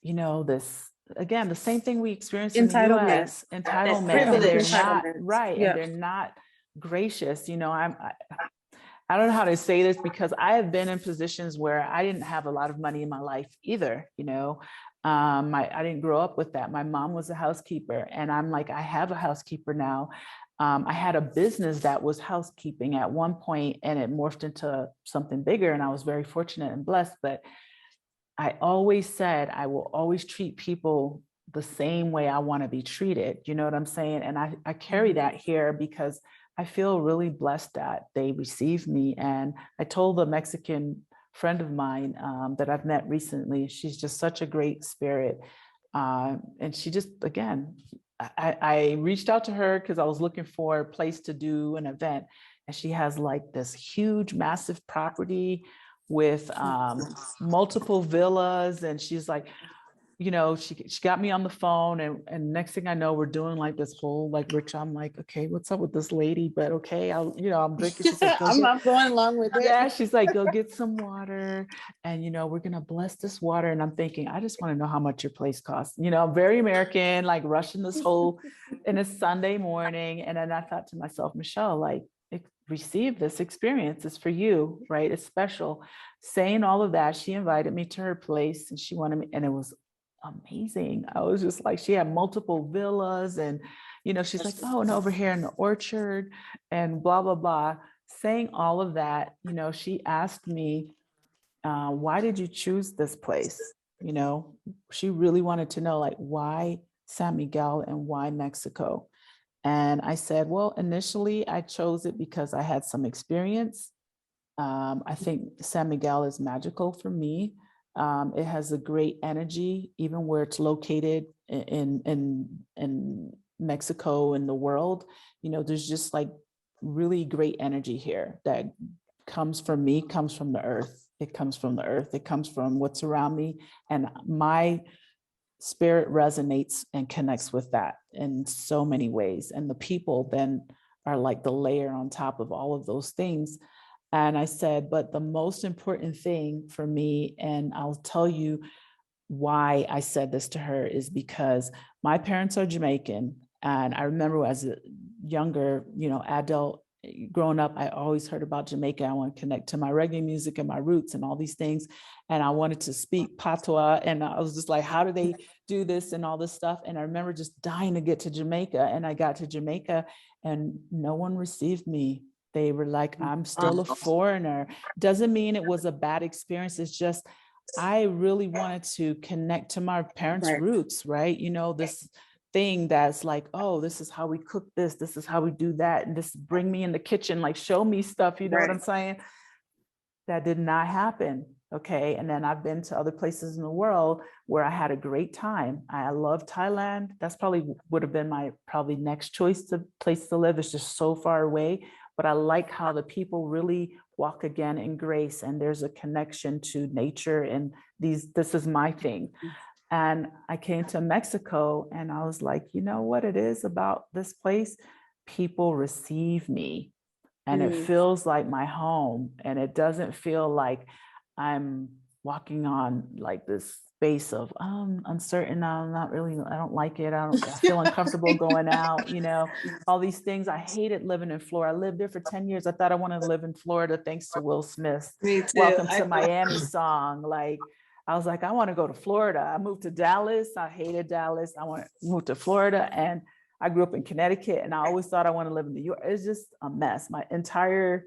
you know, this, again, the same thing we experience in the US, entitlement, and they're not right. And they're not gracious. You know, I don't know how to say this because I have been in positions where I didn't have a lot of money in my life either. You know, I didn't grow up with that. My mom was a housekeeper, and I'm like, I have a housekeeper now. I had a business that was housekeeping at one point, and it morphed into something bigger, and I was very fortunate and blessed. But I always said I will always treat people the same way I want to be treated. You know what I'm saying? And I carry that here because I feel really blessed that they receive me. And I told the Mexican friend of mine that I've met recently. She's just such a great spirit. And she just, again, I reached out to her because I was looking for a place to do an event. And she has like this huge, massive property with multiple villas. And she's like, you know, she got me on the phone, and next thing I know, we're doing like this whole like ritual. I'm like, okay, what's up with this lady? But okay, I'm drinking. She's like, I'm going along with it. yeah, she's like, go get some water, and we're gonna bless this water. And I'm thinking, I just want to know how much your place costs. I'm very American, like rushing this whole, and it's Sunday morning, and then I thought to myself, Michelle, like, receive this experience. It's for you, right? It's special. Saying all of that, she invited me to her place, and she wanted me, and it was amazing. I was just like, she had multiple villas, and she's like, oh, and over here in the orchard and blah blah blah. Saying all of that, she asked me, why did you choose this place? She really wanted to know, like, why San Miguel and why Mexico? And I said, well, initially I chose it because I had some experience. I think San Miguel is magical for me. It has a great energy, even where it's located in Mexico and the world. There's just like really great energy here that comes from me, comes from the earth. It comes from the earth. It comes from what's around me. And my spirit resonates and connects with that in so many ways. And the people then are like the layer on top of all of those things. And I said, but the most important thing for me, and I'll tell you why I said this to her, is because my parents are Jamaican. And I remember as a younger, adult growing up, I always heard about Jamaica. I want to connect to my reggae music and my roots and all these things. And I wanted to speak patois. And I was just like, how do they do this and all this stuff? And I remember just dying to get to Jamaica. And I got to Jamaica and no one received me. They were like, I'm still a foreigner. Doesn't mean it was a bad experience. It's just, I really wanted to connect to my parents' roots, right? This thing that's like, oh, this is how we cook this. This is how we do that. And just bring me in the kitchen, like show me stuff. You know what I'm saying? That did not happen. Okay. And then I've been to other places in the world where I had a great time. I love Thailand. That's probably would have been my probably next place to live. It's just so far away. But I like how the people really walk again in grace, and there's a connection to nature, and this is my thing. And I came to Mexico and I was like, you know what it is about this place? People receive me and it feels like my home, and it doesn't feel like I'm walking on like this space of uncertain. I'm not really, I don't like it. I feel uncomfortable going out, all these things. I hated living in Florida. I lived there for 10 years. I thought I wanted to live in Florida thanks to Will Smith's Welcome to Miami song. Like, I was like, I want to go to Florida. I moved to Dallas. I hated Dallas. I want to move to Florida. And I grew up in Connecticut, and I always thought I want to live in New York. It's just a mess. My entire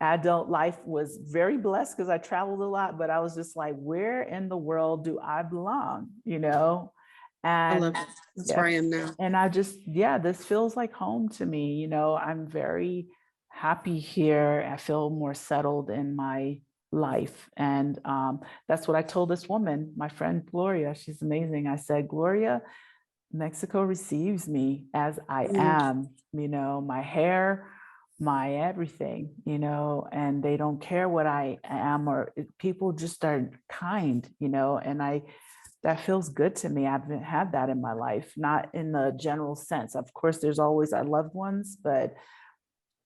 adult life was very blessed because I traveled a lot, but I was just like, where in the world do I belong? And I love it. That's where I am now. And I just, this feels like home to me. I'm very happy here. I feel more settled in my life. And that's what I told this woman, my friend Gloria. She's amazing. I said, Gloria, Mexico receives me as I am, my hair, my everything, and they don't care what I am, or people just are kind, and that feels good to me. I haven't had that in my life, not in the general sense. Of course, there's always our loved ones, but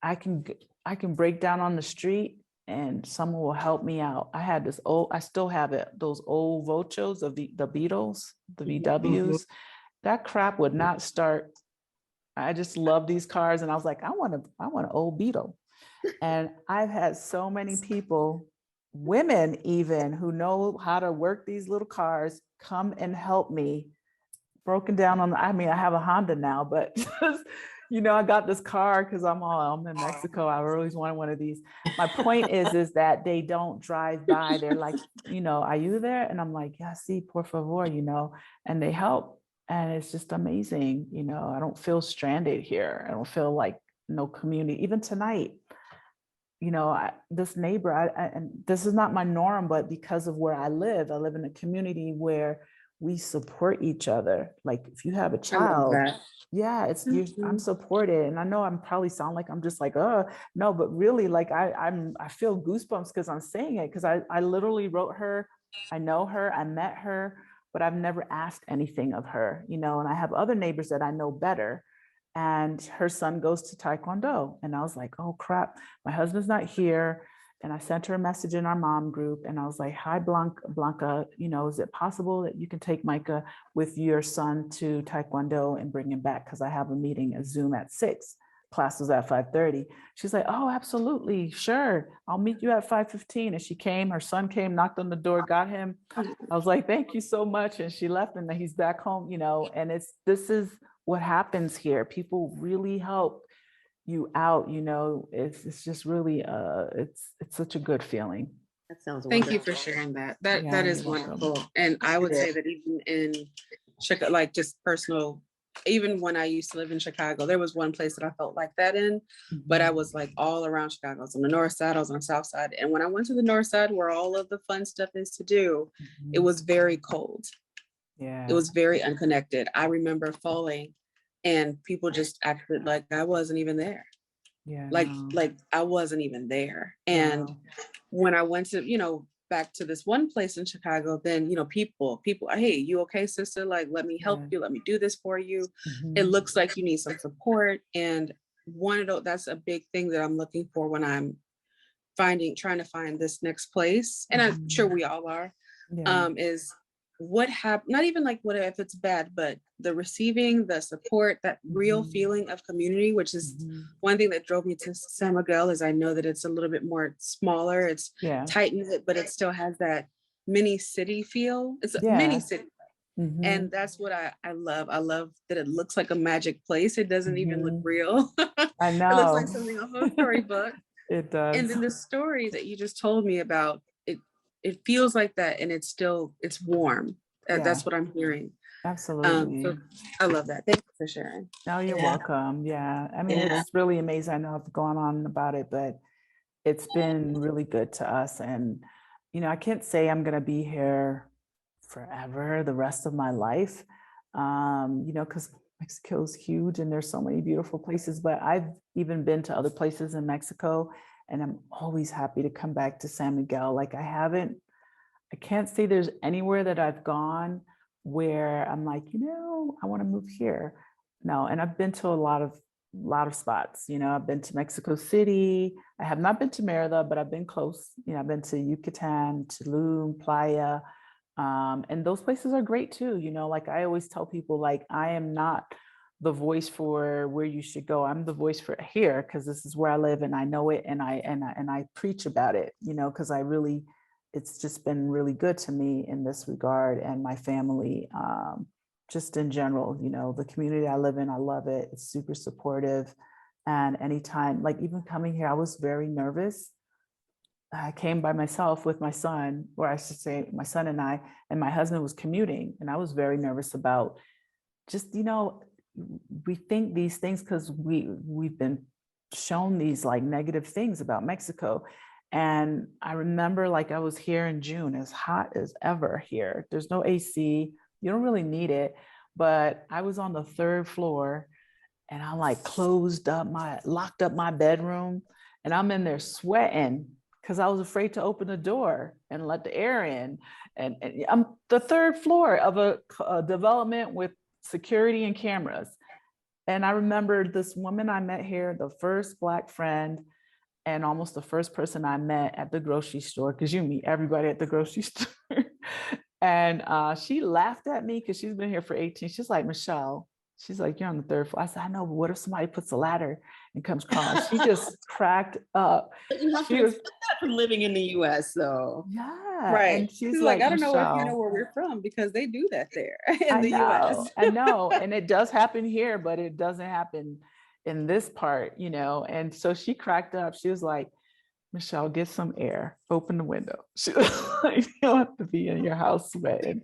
I can break down on the street and someone will help me out. I had I still have it, those old Vochos of the Beatles, the VWs. That crap would not start. I just love these cars. And I was like, I want an old Beetle. And I've had so many people, women even, who know how to work these little cars, come and help me. Broken down on, I have a Honda now, but just, I got this car because I'm in Mexico. I always wanted one of these. My point is that they don't drive by. They're like, are you there? And I'm like, yeah, sí, por favor, and they help. And it's just amazing. I don't feel stranded here. I don't feel like no community. Even tonight, you know, this neighbor, and this is not my norm, but because of where I live in a community where we support each other. Like if you have a I love child, that. yeah, I'm supported. And I know I'm probably sound like I'm just like, oh, no, but really like I feel goosebumps because I'm saying it, because I literally wrote her, I know her, I met her, but I've never asked anything of her, you know, and I have other neighbors that I know better. And her son goes to Taekwondo. And I was like, oh crap, my husband's not here. And I sent her a message in our mom group. And I was like, hi, Blanca, you know, is it possible that you can take Micah with your son to Taekwondo and bring him back? Because I have a meeting, a Zoom at 6. Class was at 5:30. She's like, oh, absolutely, sure. I'll meet you at 5:15. And she came, her son came, knocked on the door, got him. I was like, thank you so much. And she left, and then he's back home, you know, and this is what happens here. People really help you out, you know. It's just really it's such a good feeling. That sounds Thank wonderful. you for sharing that. That Yeah, is you're welcome. wonderful. And I would It say that even in Chicago, like just personal, even when I used to live in Chicago, there was one place that I felt like that in, but I was like all around Chicago. I was on the north side, I was on the south side. And when I went to the north side, where all of the fun stuff is to do, it was very cold. Yeah, It was very unconnected. I remember falling and people just acted like I wasn't even there. yeah, Like I wasn't even there. And wow. when I went to, you know, back to this one place in Chicago, then, you know, people, hey, you okay, sister? Like, let me help Yeah. you. Let me do this for you. Mhm. It looks like you need some support. And one of those, that's a big thing that I'm looking for when I'm trying to find this next place. And I'm sure we all are, Yeah. is what happened, not even like what if it's bad, but the receiving, the support, that real feeling of community, which is one thing that drove me to San Miguel. Is I know that it's a little bit more smaller, it's Yeah. tight knit, but it still has that mini city feel. It's a Yeah. mini city. Mhm. And that's what I love. I love that it looks like a magic place. It doesn't even look real. I It know. looks like something off of a storybook. It does. And then the story that you just told me about, it feels like that, and it's warm. Yeah. That's what I'm hearing. Absolutely. So I love that. Thank you for sharing. No, you're Yeah. welcome. Yeah. I mean, Yeah. it's really amazing. I know I've gone on about it, but it's been really good to us. And, you know, I can't say I'm going to be here forever, the rest of my life, you know, because Mexico is huge and there's so many beautiful places, but I've even been to other places in Mexico, and I'm always happy to come back to San Miguel. Like I can't say there's anywhere that I've gone where I'm like, you know, I want to move here. No, and I've been to a lot of spots. You know, I've been to Mexico City. I have not been to Merida, but I've been close. You know, I've been to Yucatan, Tulum, Playa, and those places are great too. You know, like I always tell people, like I am not the voice for where you should go. I'm the voice for here because this is where I live and I know it, and I preach about it. You know, because it's just been really good to me in this regard, and my family, just in general. You know, the community I live in, I love it. It's super supportive. And anytime, like even coming here, I was very nervous. I came by myself with my son, or I should say my son and my husband was commuting. And I was very nervous about just, you know, we think these things because we've been shown these like negative things about Mexico. And I remember like I was here in June, as hot as ever here. There's no AC. You don't really need it. But I was on the 3rd floor and I like locked up my bedroom, and I'm in there sweating because I was afraid to open the door and let the air in. And I'm the 3rd floor of a development with security and cameras. And I remember this woman I met here, the first Black friend, and almost the first person I met at the grocery store, because you meet everybody at the grocery store. And she laughed at me because she's been here for 18. She's like, Michelle, she's like, you're on the 3rd floor. I said, I know, but what if somebody puts a ladder and comes across? She just cracked up. But you have She to was, expect that from living in the US, though. yeah. Right. And she's like, like, I don't know if you know Michelle, where we're from, because they do that there in I the US. know, I know. And it does happen here, but it doesn't happen in this part, you know? And so she cracked up. She was like, Michelle, get some air, open the window. She was like, you don't have to be in your house sweating.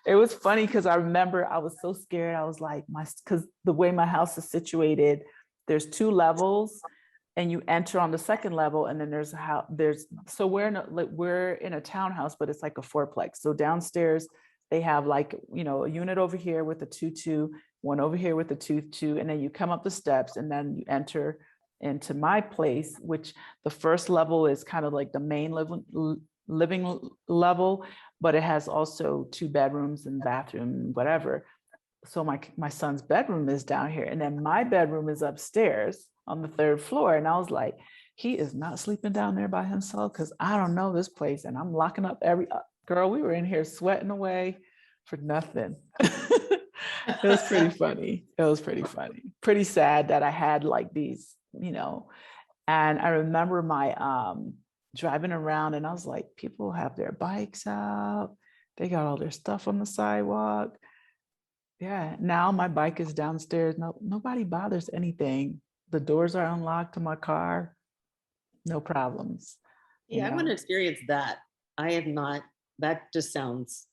It was funny because I remember I was so scared. I was like, because the way my house is situated, there's 2 levels. and you enter on the second level, and then there's how so we're in a townhouse, but it's like a fourplex. So downstairs they have like, you know, a unit over here with a 2-2, one over here with a 2-2, and then you come up the steps and then you enter into my place, which the first level is kind of like the main living level, but it has also 2 bedrooms and bathroom, whatever. So my son's bedroom is down here, and then my bedroom is upstairs on the 3rd floor. And I was like, he is not sleeping down there by himself, because I don't know this place, and I'm locking up girl, we were in here sweating away for nothing. It was pretty funny. It was pretty funny. Pretty sad that I had like these, you know, and I remember my driving around, and I was like, people have their bikes out. They got all their stuff on the sidewalk. Yeah, now my bike is downstairs. Nobody bothers anything. The doors are unlocked to my car. No problems. Yeah, I want to experience that. I have not. That just sounds.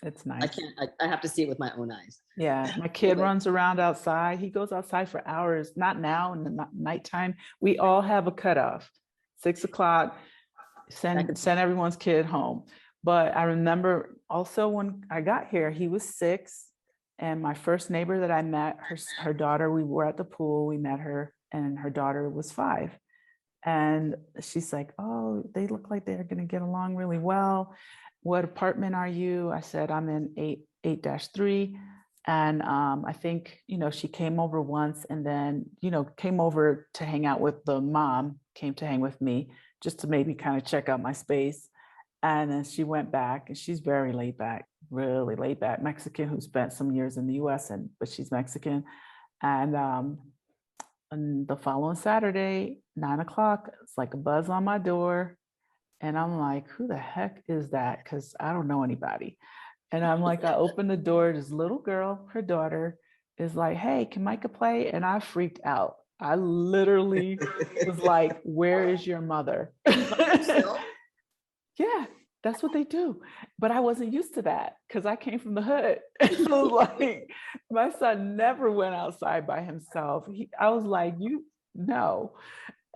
It's nice. I can't. I have to see it with my own eyes. Yeah, my kid runs around outside. He goes outside for hours. Not now in the nighttime. We all have a cutoff, 6 o'clock. Send everyone's kid home. But I remember also when I got here, he was 6. And my first neighbor that I met, her daughter, we were at the pool, we met her, and her daughter was 5. And she's like, oh, they look like they're going to get along really well. What apartment are you? I said, I'm in 8-3. And I think, you know, she came over once, and then, you know, came over to hang out with the mom, came to hang with me just to maybe kind of check out my space. And then she went back, and she's very laid back, really laid back, Mexican who spent some years in the US, but she's Mexican. And the following Saturday, 9 o'clock, it's like a buzz on my door. And I'm like, who the heck is that? Because I don't know anybody. And I'm like, I open the door, this little girl, her daughter, is like, hey, can Micah play? And I freaked out. I literally was like, where is your mother? Yeah, that's what they do. But I wasn't used to that because I came from the hood. So like, my son never went outside by himself. I was like, you know.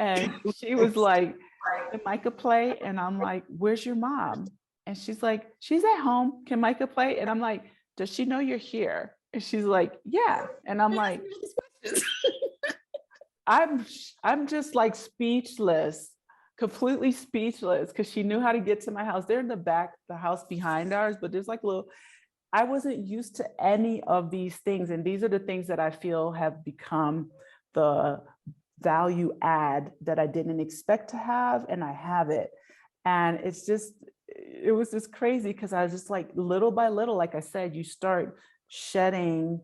And she was like, can Micah play? And I'm like, where's your mom? And she's like, she's at home. Can Micah play? And I'm like, does she know you're here? And she's like, yeah. And I'm like, I'm just like speechless. Completely speechless, because she knew how to get to my house. They're in the back, the house behind ours, but there's like I wasn't used to any of these things. And these are the things that I feel have become the value add that I didn't expect to have, and I have it. And it was just crazy, because I was just like, little by little, like I said, you start shedding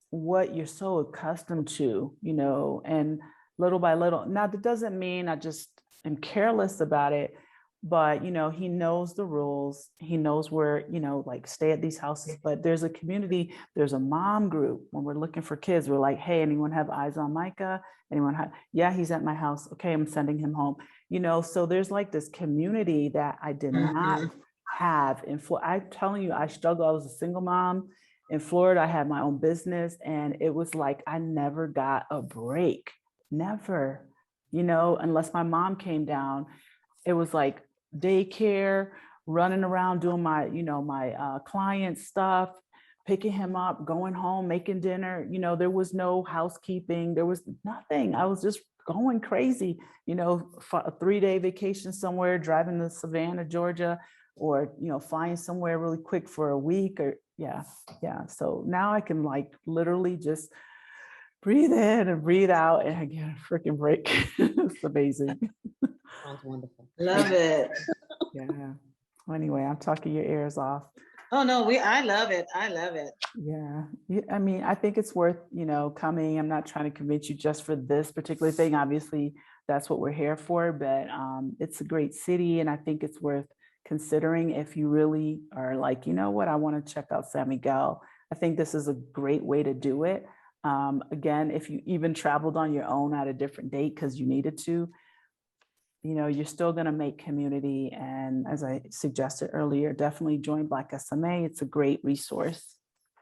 what you're so accustomed to, you know, and little by little. Now, that doesn't mean I just am careless about it, but, you know, he knows the rules. He knows where, you know, like stay at these houses, but there's a community, there's a mom group. When we're looking for kids, we're like, hey, anyone have eyes on Micah? Anyone have, yeah, he's at my house. Okay, I'm sending him home. You know, so there's like this community that I did not have in Florida. I'm telling you, I struggled. I was a single mom in Florida. I had my own business, and it was like, I never got a break, never. You know, unless my mom came down, it was like daycare, running around doing my, you know, my client stuff, picking him up, going home, making dinner. You know, there was no housekeeping. There was nothing. I was just going crazy, you know, for a 3-day vacation somewhere, driving to Savannah, Georgia, or, you know, flying somewhere really quick for a week or yeah. So now I can like literally just breathe in and breathe out, and I get a freaking break. It's amazing. Sounds wonderful. Love it. Yeah. Well, anyway, I'm talking your ears off. Oh no, I love it. I love it. Yeah. I mean, I think it's worth, you know, coming. I'm not trying to convince you just for this particular thing. Obviously, that's what we're here for, but it's a great city, and I think it's worth considering if you really are like, you know what, I want to check out San Miguel. I think this is a great way to do it. Again, if you even traveled on your own at a different date because you needed to, you know, you're still going to make community. And as I suggested earlier, definitely join Black SMA. It's a great resource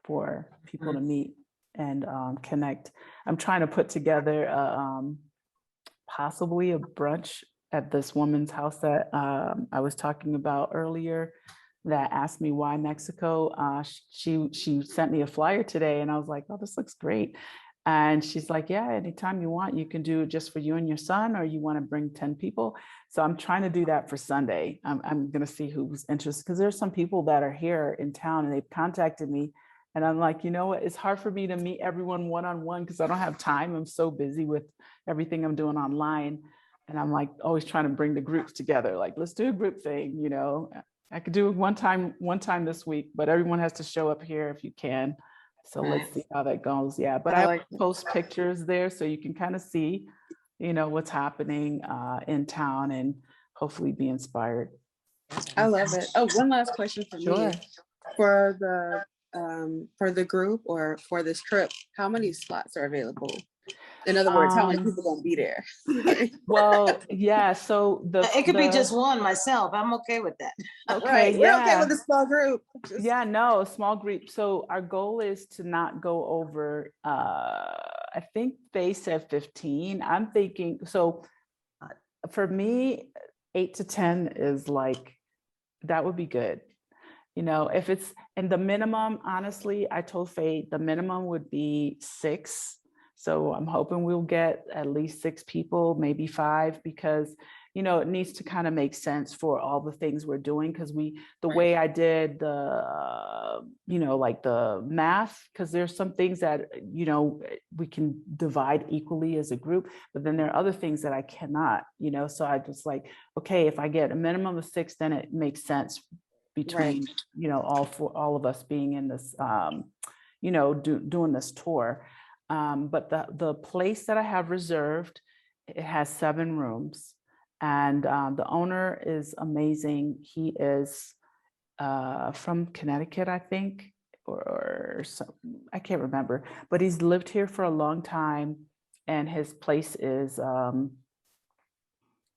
for people to meet and connect. I'm trying to put together possibly a brunch at this woman's house that I was talking about earlier that asked me why Mexico. She sent me a flyer today and I was like, oh, this looks great. And she's like, yeah, anytime you want, you can do it just for you and your son, or you want to bring 10 people. So I'm trying to do that for Sunday. I'm going to see who's interested, because there's some people that are here in town and they've contacted me. And I'm like, you know what, it's hard for me to meet everyone one-on-one because I don't have time. I'm so busy with everything I'm doing online. And I'm like always trying to bring the groups together. Like, let's do a group thing, you know. I could do it one time this week, but everyone has to show up here if you can. So let's see how that goes. Yeah, but I like post pictures there so you can kind of see, you know, what's happening in town and hopefully be inspired. I love it. Oh, one last question for Sure. me. For the group or for this trip, how many slots are available? In other words, how many people gonna be there? Well, yeah, so It could be just one myself. I'm okay with that. okay, Right, we're okay yeah. with a small group. Just- Yeah, no, a small group. So our goal is to not go over, I think they said 15. I'm thinking, so for me, 8 to 10 is like, that would be good. You know, if it's, and the minimum, honestly, I told Faye the minimum would be 6. So I'm hoping we'll get at least 6 people, maybe 5, because, you know, it needs to kind of make sense for all the things we're doing. Because the way I did the, you know, like the math, because there's some things that, you know, we can divide equally as a group, but then there are other things that I cannot, you know, so I just like, okay, if I get a minimum of 6, then it makes sense between, you know, all of us being in this, you know, doing this tour. But the place that I have reserved, it has 7 rooms, and the owner is amazing. He is from Connecticut, I think, or some, I can't remember, but he's lived here for a long time, and his place is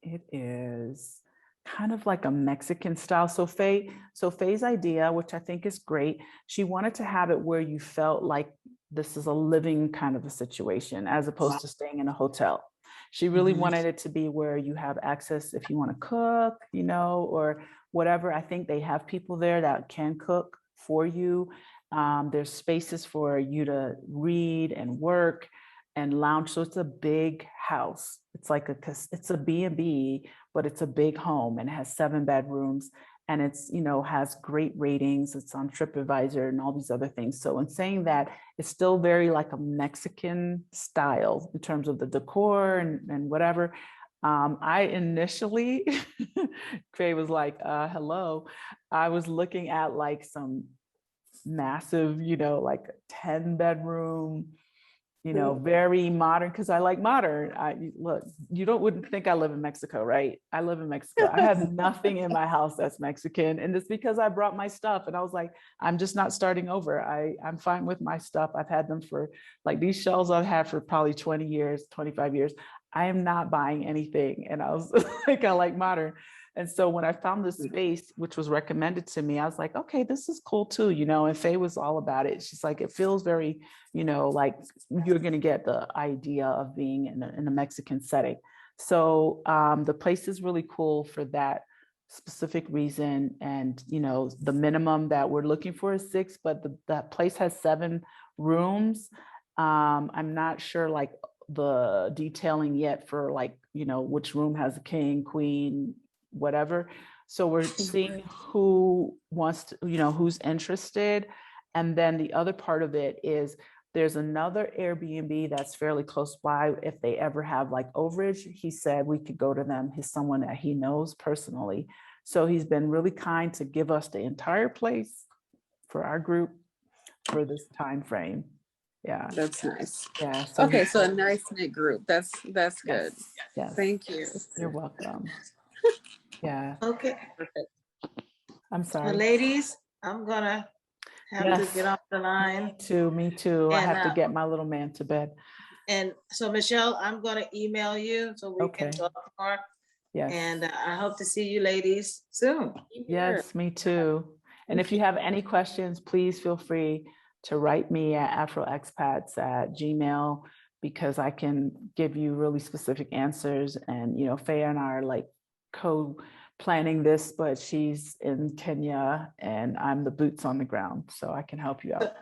it is kind of like a Mexican style. So Faye's idea, which I think is great, she wanted to have it where you felt like this is a living kind of a situation as opposed to staying in a hotel. She really wanted it to be where you have access if you want to cook, you know, or whatever. I think they have people there that can cook for you. There's spaces for you to read and work and lounge. So it's a big house. It's like it's a B&B, but it's a big home and it has 7 bedrooms. And it's, you know, has great ratings. It's on TripAdvisor and all these other things. So in saying that, it's still very like a Mexican style in terms of the decor and whatever. I initially, Faye was like, hello. I was looking at like some massive, you know, like 10 bedroom, you know, very modern, because I like modern. Look, you wouldn't think I live in Mexico, right? I live in Mexico. I have nothing in my house that's Mexican. And it's because I brought my stuff and I was like, I'm just not starting over. I'm fine with my stuff. I've had them for like these shells I've had for probably 20 years, 25 years. I am not buying anything. And I was like, I like modern. And so when I found this space, which was recommended to me, I was like, okay, this is cool too, you know, and Faye was all about it. She's like, it feels very, you know, like you're going to get the idea of being in a Mexican setting. So the place is really cool for that specific reason. And, you know, the minimum that we're looking for is 6, but that place has 7 rooms. I'm not sure like the detailing yet for like, you know, which room has a king, queen, whatever. So we're seeing who wants to, you know, who's interested. And then the other part of it is there's another Airbnb that's fairly close by. If they ever have like overage, he said we could go to them. He's someone that he knows personally. So he's been really kind to give us the entire place for our group for this time frame. Yeah. That's nice. Yeah. So Okay, so a nice knit group. That's good. Yes. Thank you. You're welcome. Yeah. Okay, I'm so sorry. ladies, I'm gonna have Yes. to get off the line. Me too. I And, have to get my little man to bed. And so Michelle, I'm gonna email you so we can Okay. talk more. Yes. And I hope to see you ladies soon. Yes, me too. And if you have any questions, please feel free to write me at afroexpats@gmail.com, because I can give you really specific answers. And, you know, Faye and I are like co-planning this, but she's in Kenya and I'm the boots on the ground, so I can help you out.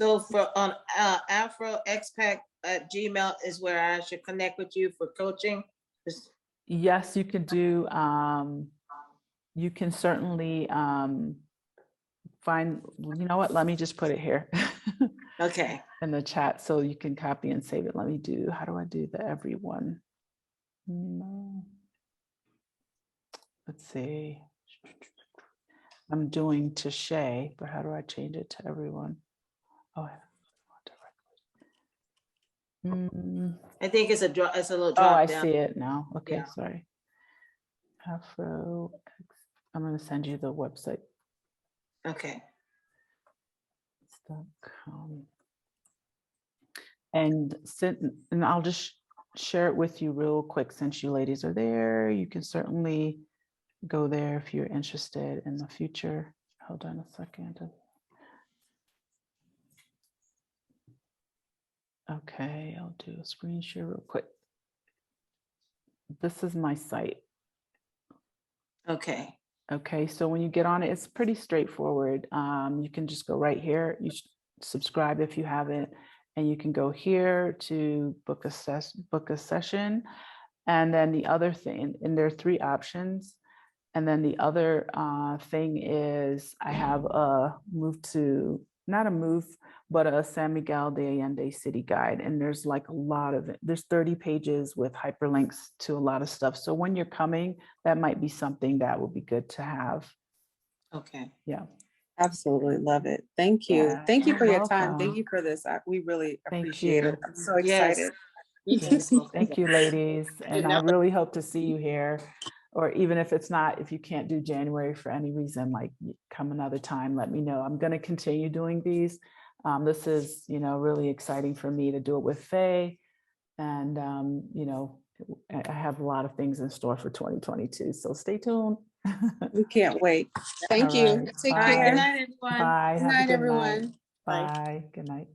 So for on afroexpat@gmail is where I should connect with you for coaching. Yes, you can do, you can certainly find, you know what, let me just put it here Okay. in the chat so you can copy and save it. Let me do, how do I do the everyone? No. Let's see. I'm doing to Shay, but how do I change it to everyone? Oh, I think it's a little oh, drop I down. see it now. Okay, Yeah. sorry. Afro, I'm going to send you the website. Okay. And I'll just share it with you real quick since you ladies are there. You can certainly go there if you're interested in the future. Hold on a second. Okay, I'll do a screen share real quick. This is my site. Okay. Okay, so when you get on it, it's pretty straightforward. You can just go right here. You subscribe if you haven't, and you can go here to book a session. And then the other thing, and there are 3 options. And then the other thing is I have a San Miguel de Allende city guide. And there's like a lot of it. There's 30 pages with hyperlinks to a lot of stuff. So when you're coming, that might be something that would be good to have. Okay. Yeah. Absolutely love it. Thank you. Yeah, Thank you you're for your time. welcome. Thank you for this. We really Thank appreciate you. it. I'm so Yes. excited. Yes, thank you, ladies. And I really hope to see you here, or even if you can't do January for any reason, like come another time, let me know. I'm going to continue doing these. This is, you know, really exciting for me to do it with Faye. And, you know, I have a lot of things in store for 2022. So stay tuned. We can't wait. Thank All you. right. Take Bye. care. Good night, everyone. Bye. Good Have a night, good everyone. night. Bye. Bye. Good night.